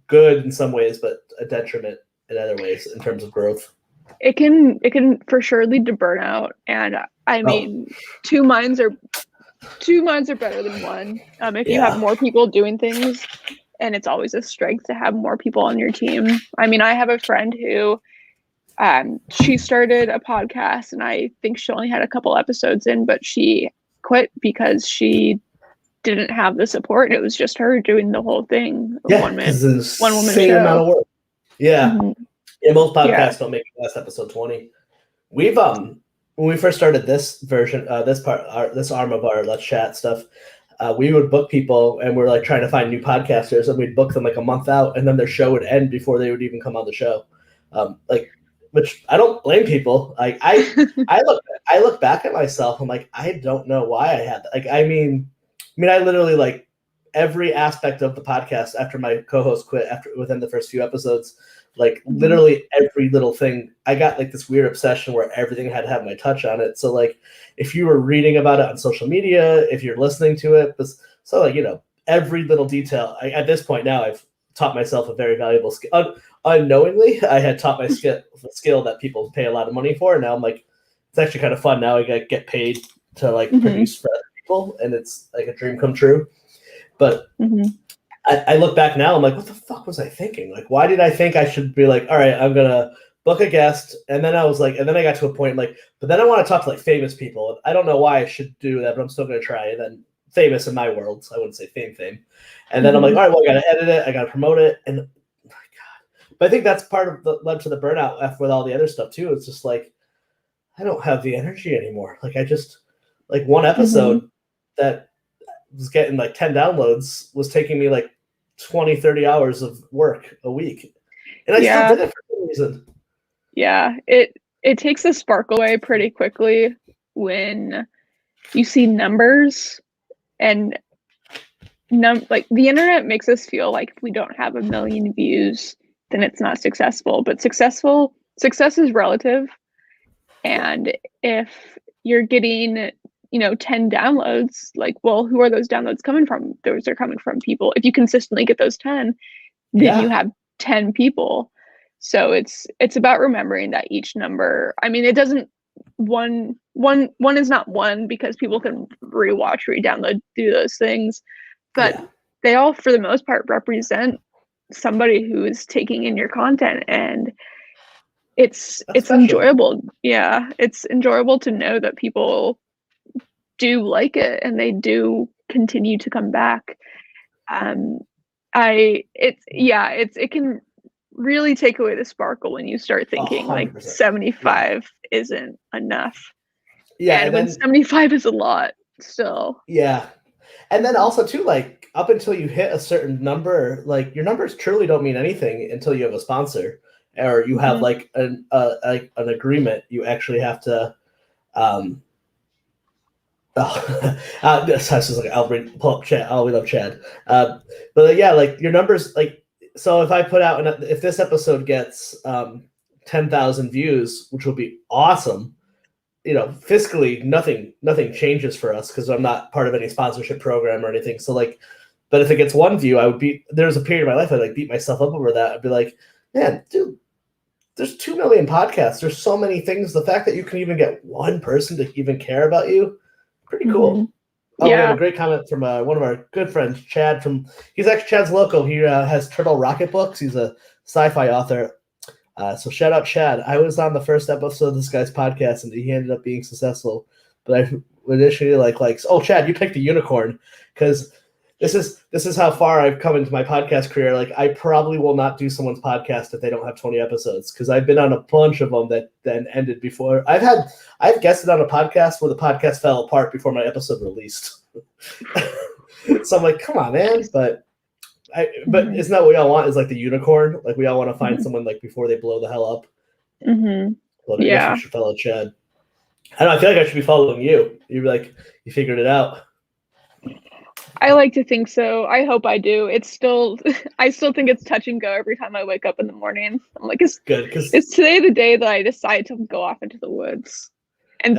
good in some ways, but a detriment in other ways in terms of growth. It can for sure lead to burnout, and I mean, two minds are better than one. If you have more people doing things, and it's always a strength to have more people on your team. I mean, I have a friend who she started a podcast, and I think she only had a couple episodes in, but she quit because she didn't have the support. It was just her doing the whole thing. One woman show. Amount of work. Yeah. Yeah, most podcasts don't make it past episode 20. We've when we first started this version, this arm of our Let's Chat stuff, we would book people, and we're like trying to find new podcasters, and we'd book them like a month out, and then their show would end before they would even come on the show. Which I don't blame people. Like I look back at myself, I'm like, I don't know why I had that. Like I mean I literally like every aspect of the podcast after my co-host quit within the first few episodes. Like literally every little thing, I got like this weird obsession where everything had to have my touch on it. So like if you were reading about it on social media, if you're listening to it, so like, every little detail. At this point now, I've taught myself a very valuable skill. Unknowingly, I had taught my skill that people pay a lot of money for. And now I'm like, it's actually kind of fun. Now I get paid to like produce for other people, and it's like a dream come true. But I look back now, I'm like, what the fuck was I thinking? Like, why did I think I should be like, all right, I'm going to book a guest. And then I was like, and then I got to a point like, but then I want to talk to like famous people. I don't know why I should do that, but I'm still going to try. And then famous in my world, so I wouldn't say fame. And then I'm like, all right, well, I got to edit it. I got to promote it. And oh my God. But I think that's part of led to the burnout with all the other stuff too. It's just like, I don't have the energy anymore. Like I just, like one episode that was getting like 10 downloads was taking me like 20, 30 hours of work a week. And I still did it for some reason. Yeah, it takes the spark away pretty quickly when you see numbers and like the internet makes us feel like if we don't have 1 million views, then it's not successful. But success is relative. And if you're getting, 10 downloads, like, well, who are those downloads coming from? Those are coming from people. If you consistently get those 10, then you have 10 people. So it's about remembering that each number, I mean, it doesn't one is not one because people can rewatch, re-download, do those things, but they all, for the most part, represent somebody who is taking in your content, and it's enjoyable. Yeah, it's enjoyable to know that people do like it and they do continue to come back. It can really take away the sparkle when you start thinking 100%. Like 75 isn't enough. Yeah, and when 75 is a lot still. Yeah. And then also too, like up until you hit a certain number, like your numbers truly don't mean anything until you have a sponsor or you have like an agreement. You actually have to this is like pull up Chad. Oh, we love Chad. But yeah, like your numbers, like, so if I put out, if this episode gets 10,000 views, which would be awesome, fiscally nothing changes for us because I'm not part of any sponsorship program or anything. So like, but if it gets 1 view, there's a period of my life I'd like beat myself up over that. I'd be like, man, dude, there's 2 million podcasts. There's so many things. The fact that you can even get 1 person to even care about you, pretty cool. We have a great comment from one of our good friends, Chad. He's actually Chad's local. He has Turtle Rocket books. He's a sci-fi author. So shout out Chad. I was on the first episode of this guy's podcast, and he ended up being successful. But I initially like, oh, Chad, you picked a unicorn, because this is how far I've come into my podcast career. Like, I probably will not do someone's podcast if they don't have 20 episodes, because I've been on a bunch of them that then ended before. I've guested on a podcast where the podcast fell apart before my episode released. So I'm like, come on, man. But isn't that what we all want, is like the unicorn? Like, we all want to find someone like before they blow the hell up. Well, I guess we should follow Chad. I don't know, I feel like I should be following you. You'd be like, you figured it out. I like to think so. I hope I do. I still think it's touch and go every time I wake up in the morning. I'm like, is today the day that I decide to go off into the woods? And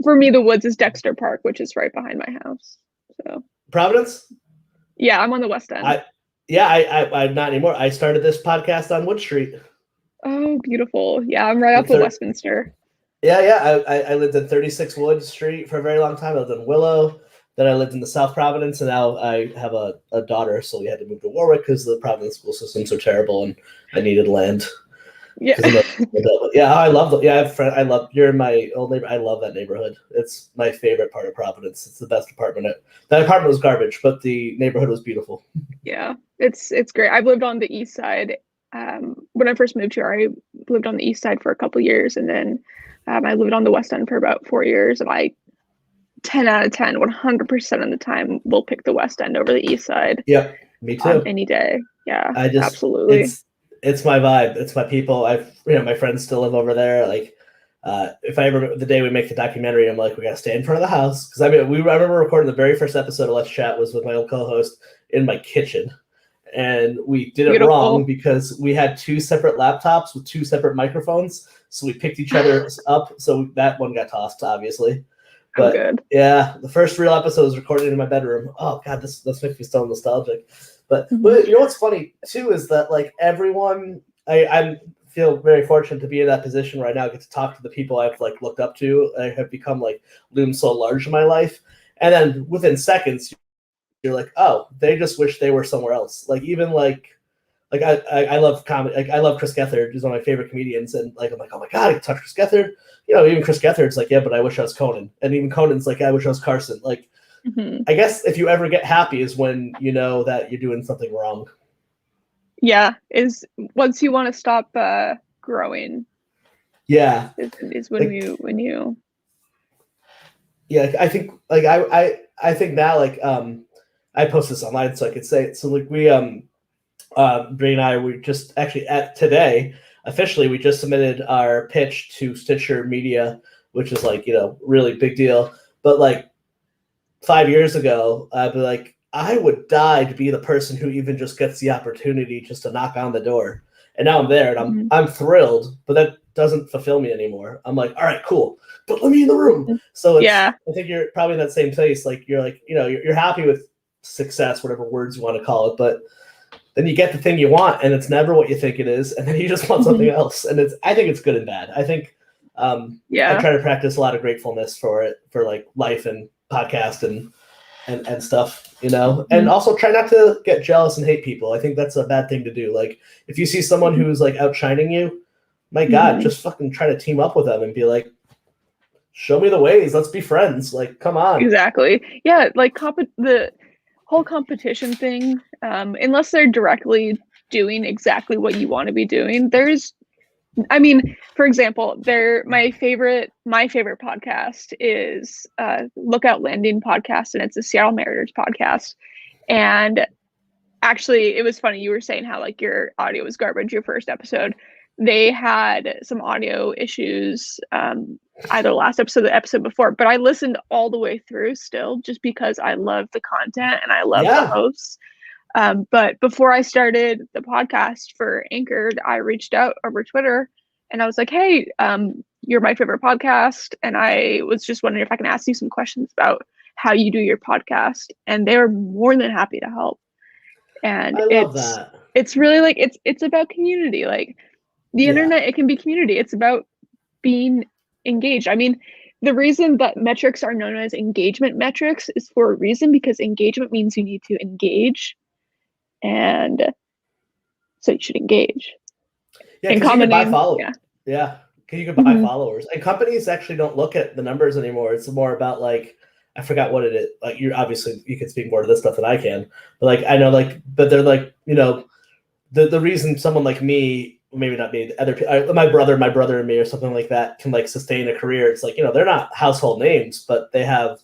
for me, the woods is Dexter Park, which is right behind my house. So Providence? Yeah, I'm on the West End. I'm not anymore. I started this podcast on Wood Street. Oh, beautiful. Yeah, I'm right off of Westminster. Yeah. I lived in 36 Wood Street for a very long time. I lived in Willow. Then I lived in the South Providence, and now I have a daughter, so we had to move to Warwick because the Providence school systems are terrible, and I needed land. Yeah. I love. Yeah, I have friends. You're in my old neighbor. I love that neighborhood. It's my favorite part of Providence. It's the best apartment. That apartment was garbage, but the neighborhood was beautiful. Yeah, it's great. I've lived on the east side. When I first moved here, I lived on the east side for a couple years, and then I lived on the West End for about 4 years, and 10 out of 10, 100% of the time, we'll pick the West End over the East Side. Yeah, me too. Any day. Yeah, absolutely. It's my vibe. It's my people. My friends still live over there. Like, if I ever, the day we make the documentary, I'm like, we got to stay in front of the house. Because I remember recording the very first episode of Let's Chat was with my old co-host in my kitchen. And we did it wrong because we had 2 separate laptops with 2 separate microphones. So we picked each other up. So that one got tossed, obviously. But good. Yeah, the first real episode was recorded in my bedroom. Oh God, this makes me so nostalgic. But you know what's funny too is that like everyone, I feel very fortunate to be in that position right now. I get to talk to the people I've like looked up to. I have become like loomed so large in my life, and then within seconds, you're like, oh, they just wish they were somewhere else. Like even like I love comedy. Like I love Chris Gethard. He's one of my favorite comedians, and like I'm like, oh my God, I can touch Chris Gethard. Even Chris Gethard's like, yeah, but I wish I was Conan. And even Conan's like, I wish I was Carson. Like, I guess if you ever get happy is when you know that you're doing something wrong. Yeah, is once you want to stop growing. Yeah, is when you. Yeah, I think like I think now like I post this online so I could say it. So like Bree and I, we just actually today, officially, we just submitted our pitch to Stitcher Media, which is like, really big deal. But like 5 years ago, I'd be like, I would die to be the person who even just gets the opportunity just to knock on the door. And now I'm there and I'm thrilled, but that doesn't fulfill me anymore. I'm like, all right, cool, but let me in the room. So I think you're probably in that same place. Like you're like, you're happy with success, whatever words you want to call it, but then you get the thing you want and it's never what you think it is, and then you just want something else. And I think it's good and bad. I think I try to practice a lot of gratefulness for it, for like life and podcast and stuff, and also try not to get jealous and hate people. I think that's a bad thing to do. Like if you see someone who's like outshining you, my God, just fucking try to team up with them and be like, show me the ways, let's be friends. Like, come on. Exactly. Yeah. Like the whole competition thing, unless they're directly doing exactly what you want to be doing, for example, my favorite podcast is Lookout Landing podcast, and it's a Seattle Mariners podcast. And actually, it was funny, you were saying how like your audio was garbage your first episode. They had some audio issues either last episode or the episode before, but I listened all the way through still, just because I love the content and I love the hosts. But before I started the podcast for Anchored, I reached out over Twitter and I was like, hey, you're my favorite podcast, and I was just wondering if I can ask you some questions about how you do your podcast. And they were more than happy to help. And I love that. It's really like it's about community. Like the internet, it can be community. It's about being engaged. I mean, the reason that metrics are known as engagement metrics is for a reason, because engagement means you need to engage. And so you should engage. Yeah, because you can buy followers. Yeah, because you can buy followers. And companies actually don't look at the numbers anymore. It's more about like, I forgot what it is. Like you can speak more to this stuff than I can. But like I know, like, but they're like, the reason someone like me, maybe not me, my brother and me or something like that can like sustain a career. It's like, they're not household names, but they have,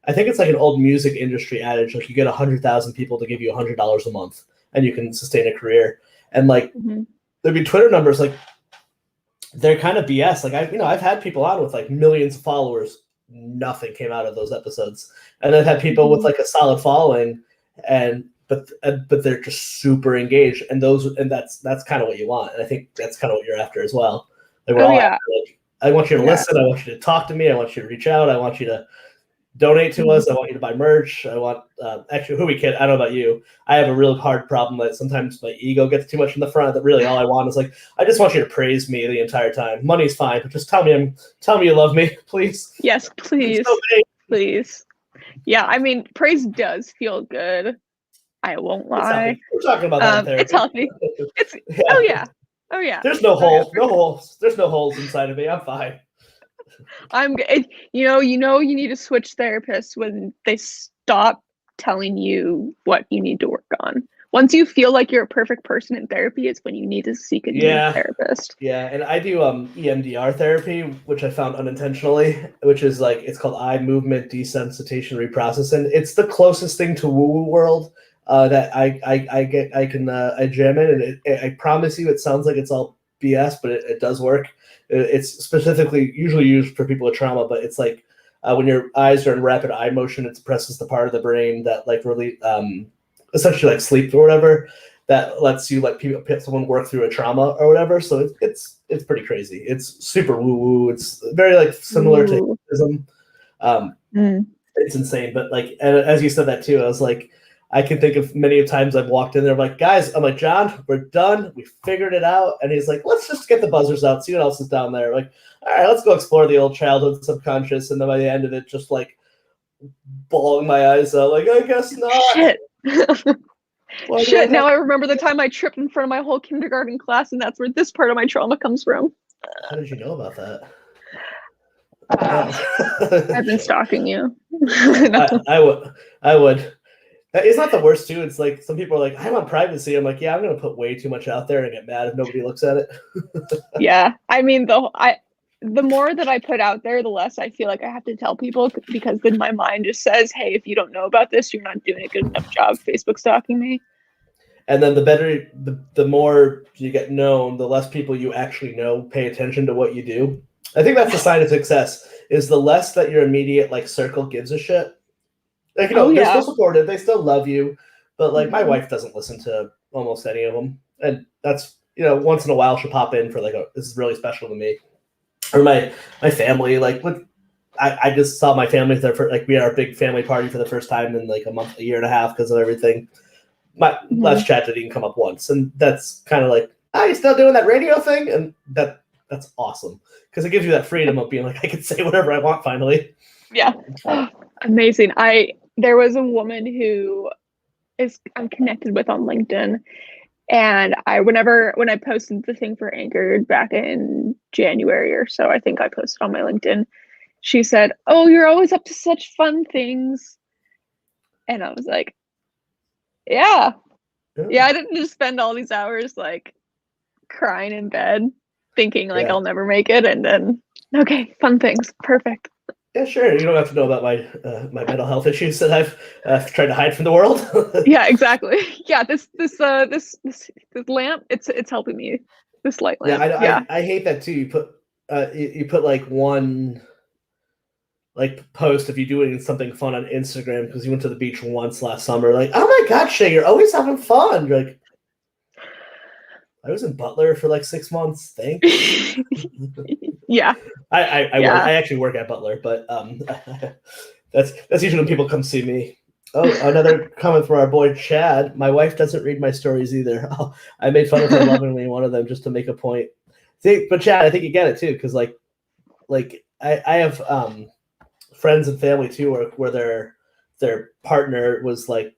I think it's like an old music industry adage, like you get 100,000 people to give you $100 a month and you can sustain a career. And like there'd be Twitter numbers, like they're kind of BS. Like I've had people on with like millions of followers, nothing came out of those episodes. And I've had people with like a solid following but they're just super engaged, and that's kind of what you want, and I think that's kind of what you're after as well. Like I want you to listen, I want you to talk to me, I want you to reach out, I want you to donate to us, I want you to buy merch, I want actually, who we kid, I don't know about you, I have a real hard problem that sometimes my ego gets too much in the front, that really all I want is like, I just want you to praise me the entire time. Money's fine, but just tell me you love me, please. Yes, please. Please. Yeah, I mean, praise does feel good. I won't lie. We're talking about that therapy. It's healthy. Oh yeah. There's no holes. There's no holes inside of me. I'm fine. I'm good. You need to switch therapists when they stop telling you what you need to work on. Once you feel like you're a perfect person in therapy, it's when you need to seek a new therapist. Yeah, and I do EMDR therapy, which I found unintentionally, which is like, it's called eye movement desensitization reprocessing. It's the closest thing to woo-woo world that I jam in, and I promise you, it sounds like it's all BS, but it does work. It's specifically usually used for people with trauma, but it's like when your eyes are in rapid eye motion, it suppresses the part of the brain that like really essentially like sleep or whatever, that lets you like someone work through a trauma or whatever. So it's pretty crazy. It's super woo woo. It's very like similar to hypnotism. It's insane, but like, and as you said that too, I was like, I can think of many times I've walked in there, I'm like, guys, I'm like, John, we're done. We figured it out. And he's like, let's just get the buzzers out, see what else is down there. Like, all right, let's go explore the old childhood subconscious. And then by the end of it, just like bawling my eyes out, like, I guess not. Shit. Well, shit, now I remember the time I tripped in front of my whole kindergarten class, and that's where this part of my trauma comes from. How did you know about that? I've been stalking you. I would. It's not the worst too. It's like some people are like, I want privacy. I'm like, yeah, I'm gonna put way too much out there and get mad if nobody looks at it. Yeah, I mean, the more that I put out there, the less I feel like I have to tell people, because then my mind just says, hey, if you don't know about this, you're not doing a good enough job Facebook stalking me. And then the better, the more you get known, the less people you actually know pay attention to what you do. I think that's the sign of success, is the less that your immediate like circle gives a shit. Like, they're still supportive, they still love you, but like my wife doesn't listen to almost any of them. And that's, once in a while she'll pop in for like, this is really special to me. Or my family, like I just saw my family there for like, we had our big family party for the first time in like a year and a half because of everything. My last chat didn't even come up once, and that's kind of like, you still doing that radio thing? And that's awesome because it gives you that freedom of being like, I can say whatever I want finally. Yeah, amazing. There was a woman who I'm connected with on LinkedIn, and when I posted the thing for Anchored back in January or so, I think I posted on my LinkedIn, she said, "Oh, you're always up to such fun things," and I was like, Yeah, I didn't just spend all these hours like crying in bed, thinking like I'll never make it, and then okay, fun things, perfect. Yeah, sure. You don't have to know about my my mental health issues that I've tried to hide from the world. Yeah, exactly. Yeah, this lamp, it's helping me. This light lamp. I hate that too. You put like one like post if you're doing something fun on Instagram because you went to the beach once last summer. Like, oh my God, Shay, you're always having fun. You're like, I was in Butler for like 6 months. Thanks. Yeah. I actually work at Butler, but that's usually when people come see me. Oh, another comment from our boy Chad. My wife doesn't read my stories either. Oh, I made fun of her lovingly in one of them just to make a point. See, but Chad, I think you get it too, because like I have friends and family too, where their partner was like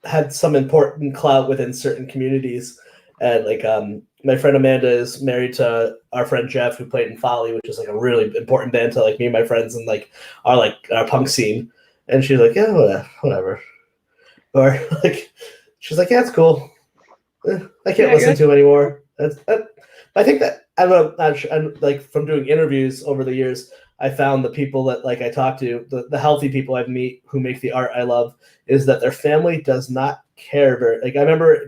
had some important clout within certain communities, and like my friend Amanda is married to our friend Jeff, who played in Folly, which is like a really important band to like me and my friends and like our punk scene. And she's like, yeah, whatever. Or like, she's like, yeah, it's cool. I can't listen to him anymore. I think that I don't know. I'm like from doing interviews over the years, I found the people that like I talk to, the healthy people I meet who make the art I love, is that their family does not care very. Like I remember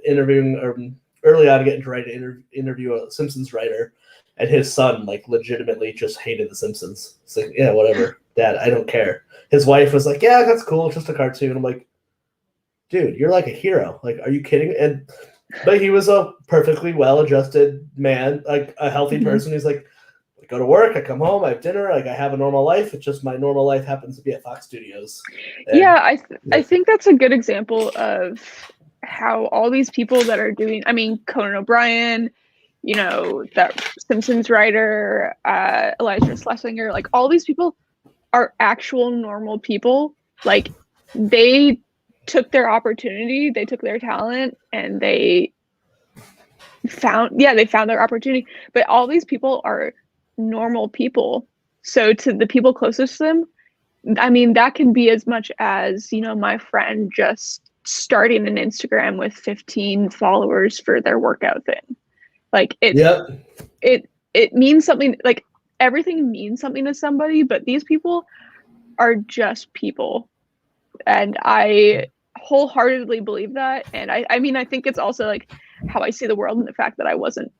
interviewing early on, getting to write an interview a Simpsons writer, and his son like legitimately just hated the Simpsons. It's like, yeah, whatever, Dad, I don't care. His wife was like, yeah, that's cool, it's just a cartoon. I'm like, dude, you're like a hero. Like, are you kidding? But he was a perfectly well-adjusted man, like a healthy person. He's like, I go to work, I come home, I have dinner, like I have a normal life. It's just my normal life happens to be at Fox Studios. And, I think that's a good example of how all these people that are doing, I mean, Conan O'Brien, that Simpsons writer, Elijah Schlesinger, like all these people are actual normal people. Like they took their opportunity, they took their talent, and they found their opportunity. But all these people are normal people. So to the people closest to them, I mean, that can be as much as, my friend just starting an Instagram with 15 followers for their workout thing. Like it means something. Like everything means something to somebody, but these people are just people. And I wholeheartedly believe that. And I mean, I think it's also like how I see the world, and the fact that I wasn't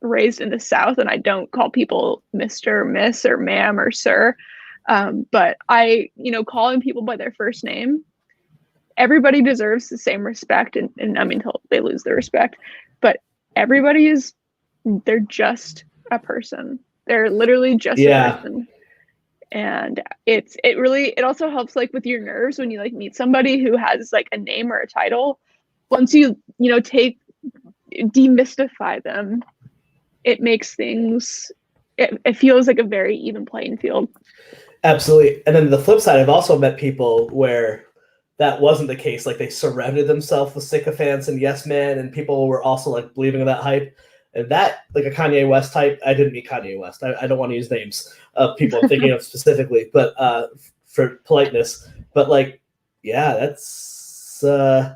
raised in the South and I don't call people Mr., Miss, or ma'am, or sir. But calling people by their first name, everybody deserves the same respect. And I mean, until they lose their respect, but they're just a person. They're literally just a person. And it also helps like with your nerves when you like meet somebody who has like a name or a title. Once you demystify them, it makes things, it feels like a very even playing field. Absolutely. And then the flip side, I've also met people where that wasn't the case. Like they surrounded themselves with sycophants and yes men, and people were also like believing in that hype. And that, like a Kanye West type, I didn't meet Kanye West. I don't want to use names of people I'm thinking of specifically, but for politeness. But like, yeah, that's yeah.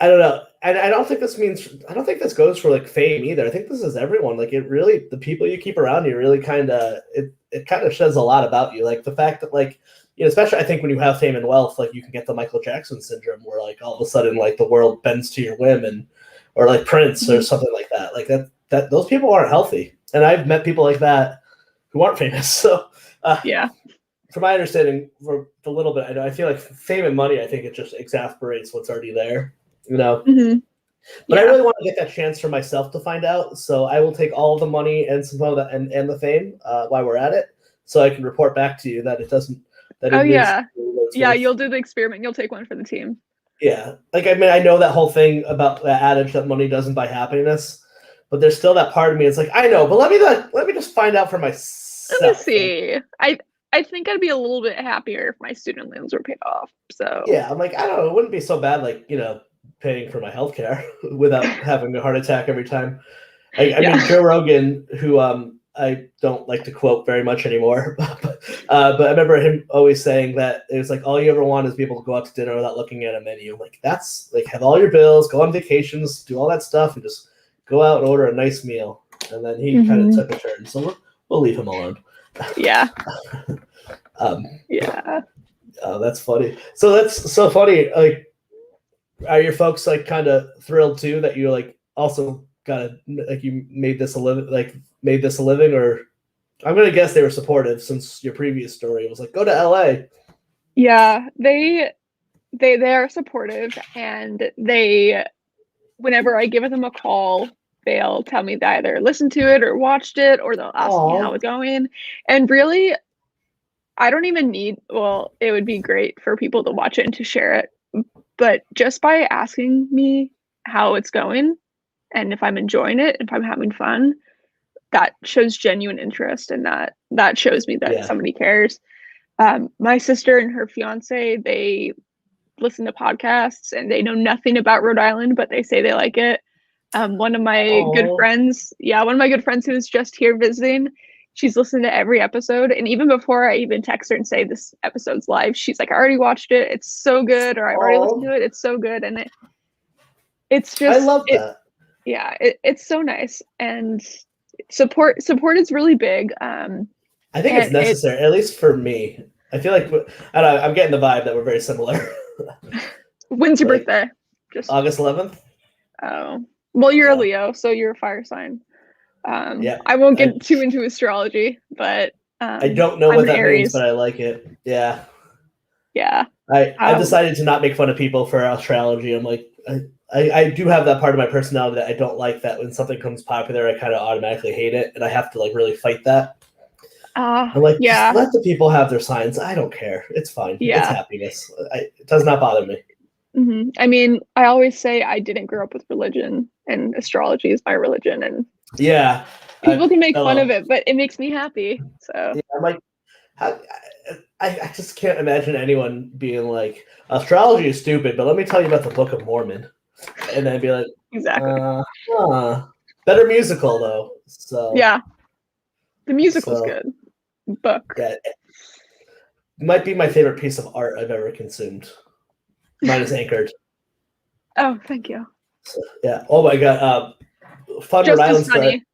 I don't know. and I don't think this goes for like fame either. I think this is everyone. Like it really, the people you keep around you really kind of, it kind of says a lot about you. Like the fact that like, you know, especially I think when you have fame and wealth, like you can get the Michael Jackson syndrome where like all of a sudden like the world bends to your whim, and or like Prince or something like that. Like that those people aren't healthy. And I've met people like that who aren't famous. So yeah. From my understanding, for the little bit I feel like fame and money, I think it just exasperates what's already there, you know. But I really want to get that chance for myself to find out. So I will take all the money and some of that and the fame while we're at it, so I can report back to you that it doesn't. That it yeah. You'll do the experiment. You'll take one for the team. Yeah, like I mean, I know that whole thing about that adage that money doesn't buy happiness, but there's still that part of me. It's like I know, but let me just find out for myself. Let me see. I think I'd be a little bit happier if my student loans were paid off. So yeah, I'm like I don't know. It wouldn't be so bad, like, you know, paying for my healthcare without having a heart attack every time. I mean, Joe Rogan, who I don't like to quote very much anymore, but I remember him always saying that it was like all you ever want is be able to go out to dinner without looking at a menu. Like that's like have all your bills, go on vacations, do all that stuff, and just go out and order a nice meal. And then he kind of took a turn, so we'll leave him alone. Yeah. That's funny. So that's so funny. Like, are your folks like kind of thrilled too that you like also got like you made this a living, or I'm gonna guess they were supportive since your previous story was like go to LA. Yeah, they are supportive, and they whenever I give them a call, they'll tell me they either listened to it or watched it, or they'll ask me how it's going. And really, I don't even need, well, it would be great for people to watch it and to share it. But just by asking me how it's going and if I'm enjoying it, if I'm having fun, that shows genuine interest, and that shows me that somebody cares. My sister and her fiance, they listen to podcasts and they know nothing about Rhode Island, but they say they like it. One of my good friends who was just here visiting, she's listened to every episode, and even before I even text her and say this episode's live, she's like, I already watched it, it's so good, or I've already listened to it, it's so good. And it's just, I love that. Yeah, it's so nice, and support is really big. I think it's necessary, at least for me. I feel like I don't know, I'm getting the vibe that we're very similar. When's your birthday? Just August 11th. Oh, well, you're a Leo, so you're a fire sign. I won't get too into astrology, but I don't know what that means, but I like it. Yeah. I decided to not make fun of people for astrology. I'm like, I do have that part of my personality that I don't like that when something comes popular, I kind of automatically hate it, and I have to like really fight that. I'm like, just let the people have their signs. I don't care. It's fine. It's happiness. It does not bother me. I mean, I always say I didn't grow up with religion, and astrology is my religion, and people can make fun of it, but it makes me happy. So I'm like, I just can't imagine anyone being like, astrology is stupid, but let me tell you about the Book of Mormon, and then be like, exactly. Better musical though. So yeah, the musical's good. Book. That might be my favorite piece of art I've ever consumed. Mine is Anchored. Oh, thank you. So, yeah. Oh my god. Fun Rhode Island story.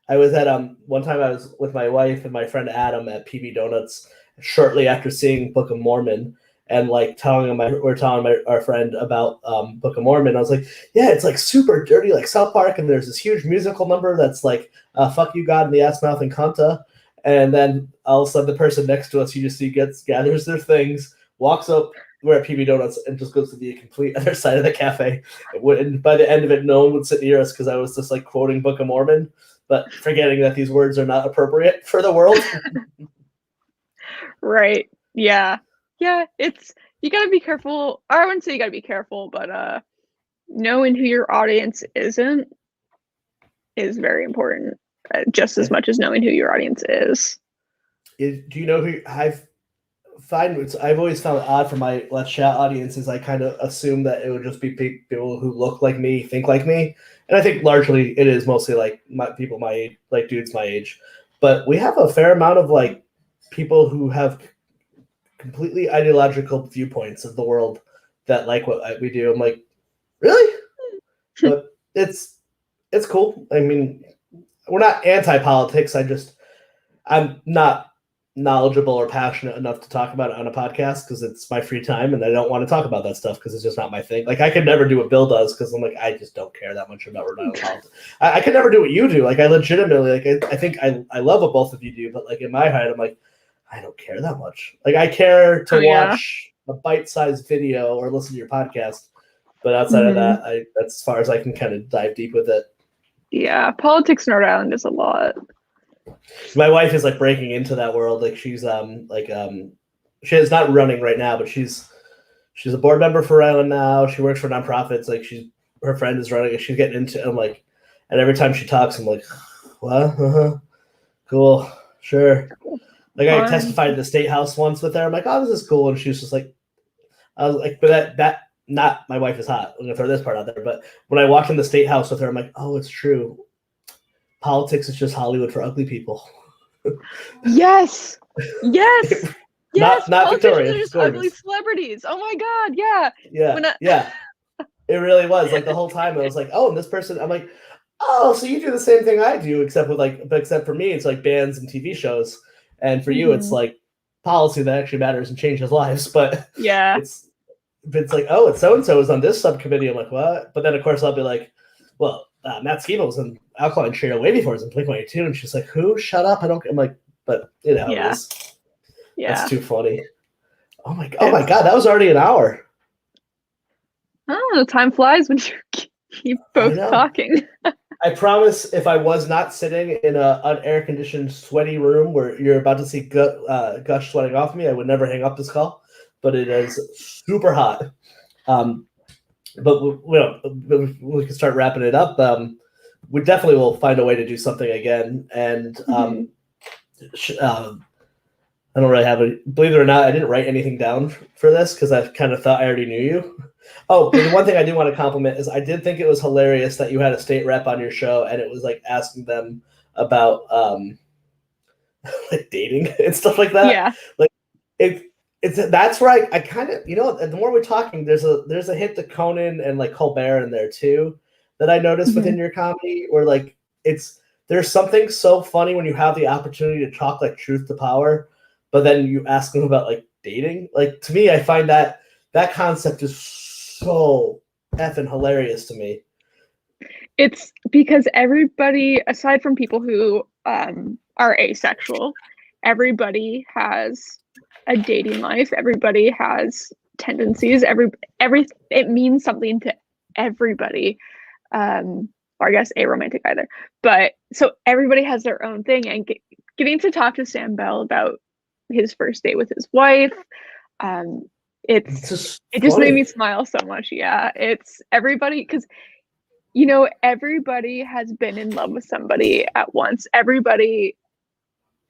I was at one time I was with my wife and my friend Adam at PB Donuts shortly after seeing Book of Mormon, and like telling our friend about Book of Mormon. I was like, yeah, it's like super dirty like South Park, and there's this huge musical number that's like fuck you God in the ass mouth and Kanta. And then all of a sudden the person next to us, you just see gathers their things, walks up, we're at PB Donuts, and just goes to the complete other side of the cafe. And by the end of it, no one would sit near us because I was just like quoting Book of Mormon, but forgetting that these words are not appropriate for the world. Right. Yeah. Yeah. You gotta be careful. I wouldn't say you gotta be careful, but knowing who your audience is very important, just as much as knowing who your audience is. Do you know who I've always found it odd for my Let's Chat audiences? I kind of assume that it would just be people who look like me, think like me, and I think largely it is mostly like people my age, like dudes my age. But we have a fair amount of like people who have completely ideological viewpoints of the world that like what we do. I'm like, really? but it's cool. I mean, we're not anti-politics. I'm not knowledgeable or passionate enough to talk about it on a podcast because it's my free time and I don't want to talk about that stuff because it's just not my thing. Like I could never do what Bill does because I'm like, I just don't care that much about Rhode Island politics. I could never do what you do. Like I legitimately, like I think I love what both of you do, but like in my head, I'm like, I don't care that much. Like I care to watch a bite-sized video or listen to your podcast, but outside of that, that's as far as I can kind of dive deep with it. Yeah, politics in Rhode Island is a lot. My wife is like breaking into that world. Like she's she is not running right now, but she's a board member for Rhode Island now. She works for nonprofits. Like her friend is running, and she's getting into. I'm like, and every time she talks, I'm like, what? Cool, sure. Like I testified at the state house once with her. I'm like, oh, this is cool, and she was just like, I was like, but that not my wife is hot. I'm gonna throw this part out there, but when I walked in the state house with her, I'm like, oh, it's true. Politics is just Hollywood for ugly people. Yes. Yes. Not Victoria. Just ugly celebrities. Oh my God. Yeah. Yeah. It really was. Like the whole time, I was like, oh, and this person. I'm like, oh, so you do the same thing I do, except for me, it's like bands and TV shows, and for you, it's like policy that actually matters and changes lives. But yeah, it's like, oh, it's so and so is on this subcommittee. I'm like, what? But then of course I'll be like, well. Matt Skiba was in Alkaline Trio way before us in Blink-182, and she's like, "Who? Shut up! I'm like, but you know, it is. Yeah, that's too funny. Oh my god, that was already an hour. Oh, time flies when you keep both talking. I promise, if I was not sitting in an air-conditioned, sweaty room where you're about to see gush sweating off me, I would never hang up this call. But it is super hot. But we can start wrapping it up. We definitely will find a way to do something again. And I don't really have believe it or not, I didn't write anything down for this because I kind of thought I already knew you. Oh, but the one thing I do want to compliment is I did think it was hilarious that you had a state rep on your show and it was like asking them about like dating and stuff like that. Yeah. Like that's right. I kind of, the more we're talking, there's a hint to Conan and like Colbert in there too that I noticed within your comedy, where like there's something so funny when you have the opportunity to talk like truth to power, but then you ask them about like dating. Like to me, I find that concept is so effing hilarious to me. It's because everybody, aside from people who are asexual, everybody has a dating life. Everybody has tendencies. It means something to everybody. Or I guess aromantic either. But so everybody has their own thing, and getting to talk to Sam Bell about his first date with his wife, it just made me smile so much. Yeah, it's everybody, because everybody has been in love with somebody at once.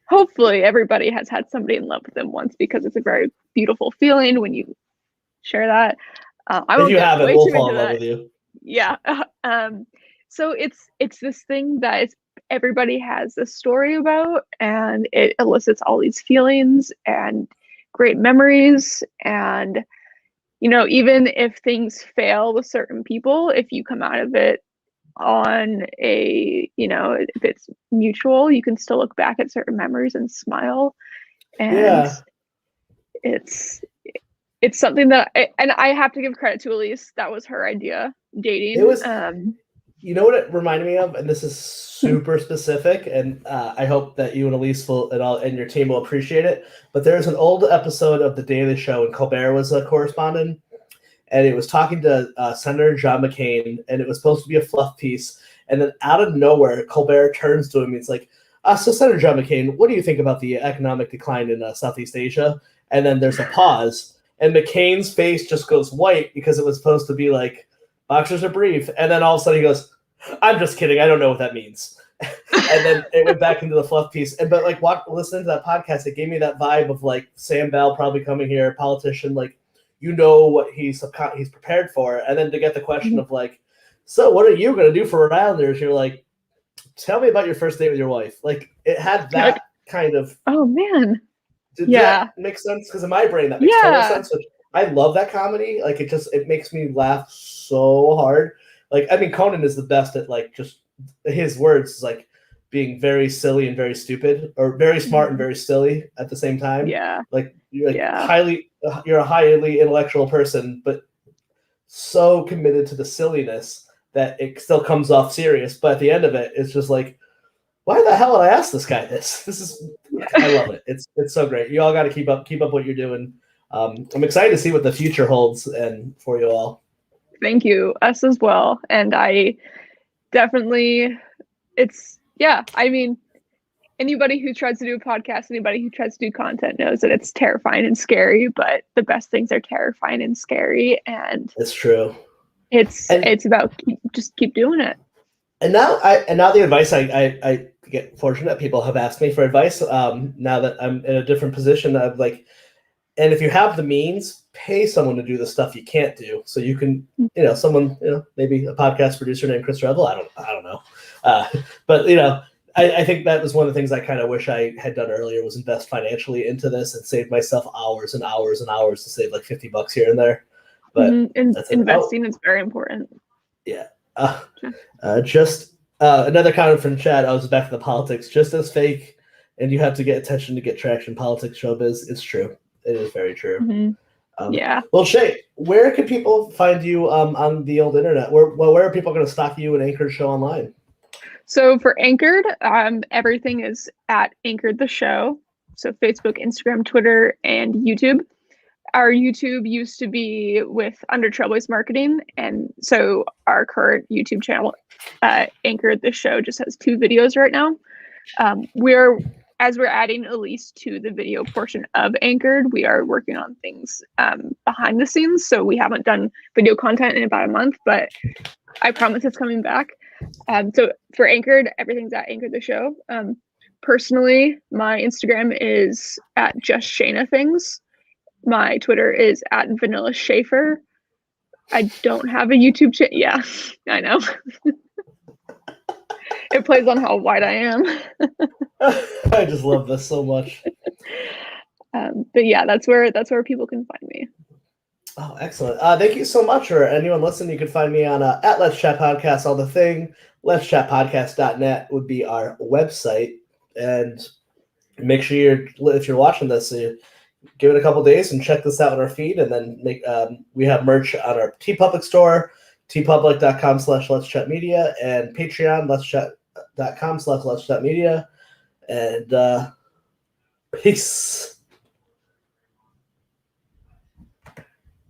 Hopefully everybody has had somebody in love with them once, because it's a very beautiful feeling when you share that. If you haven't, we'll fall in love with you. Yeah. So it's this thing that everybody has a story about, and it elicits all these feelings and great memories. And even if things fail with certain people, if you come out of it on if it's mutual, you can still look back at certain memories and smile. And it's something that I have to give credit to Elise. That was her idea, dating. It was you know what it reminded me of, and this is super specific, and I hope that you and Elise and your team will appreciate it, but there's an old episode of The Daily Show and Colbert was a correspondent, and it was talking to Senator John McCain, and it was supposed to be a fluff piece. And then out of nowhere, Colbert turns to him and he's like, so Senator John McCain, what do you think about the economic decline in Southeast Asia? And then there's a pause, and McCain's face just goes white because it was supposed to be like, boxers are brief. And then all of a sudden he goes, I'm just kidding. I don't know what that means. And then it went back into the fluff piece. But like listening to that podcast, it gave me that vibe of like Sam Bell probably coming here, politician, like, what he's prepared for. And then to get the question of like, so what are you going to do for Rhode Islanders? You're like, tell me about your first date with your wife. Like it had that kind of. Oh man. Did that make sense? Because in my brain, that makes total sense. Which I love that comedy. Like it makes me laugh so hard. like, I mean, Conan is the best at like just his words is like being very silly and very stupid, or very smart and very silly at the same time. Yeah. Like you're like Yeah. you're a highly intellectual person, but so committed to the silliness that it still comes off serious. But at the end of it, it's just like, why the hell would I ask this guy this? This is, I love it. It's so great. You all got to keep up what you're doing. I'm excited to see what the future holds and for you all. Thank you. Us as well. And I definitely, I mean, anybody who tries to do a podcast, anybody who tries to do content knows that it's terrifying and scary, but the best things are terrifying and scary. And it's true. It's about just keep doing it. And now the advice I get fortunate people have asked me for advice. Now that I'm in a different position of like, and if you have the means, pay someone to do the stuff you can't do. So you can, someone, maybe a podcast producer named Chris Revel. I don't know. But I think that was one of the things I kind of wish I had done earlier, was invest financially into this and save myself hours and hours and hours to save like $50 here and there. But investing is very important. Yeah. Just another comment from Chad. I was back to the politics. Just as fake, and you have to get attention to get traction. Politics, showbiz. It's true. It is very true. Yeah. Well, Shay, where can people find you on the old internet? Where are people going to stalk you and Anchored Show online? So for Anchored, everything is at Anchored the Show. So Facebook, Instagram, Twitter, and YouTube. Our YouTube used to be with Under Trailblaze Marketing, and so our current YouTube channel, Anchored the Show, just has 2 videos right now. We're adding Elise to the video portion of Anchored, we are working on things behind the scenes. So we haven't done video content in about a month, but I promise it's coming back. So for Anchored, everything's at Anchored the Show. Personally, my Instagram is at Just Shayna Things. My Twitter is at Vanilla Schaefer. I don't have a YouTube channel. Yeah, I know. It plays on how white I am. I just love this so much. But yeah, that's where people can find me. Oh, excellent. Thank you so much. For anyone listening, you can find me on at Let's Chat Podcast, all the thing. Let's Chat Podcast.net would be our website. And make sure if you're watching this, give it a couple days and check this out on our feed, and then we have merch on our TeePublic store, tpublic.com/let's-chat-media, and Patreon, let's-chat.com/let's-chat-media. And peace.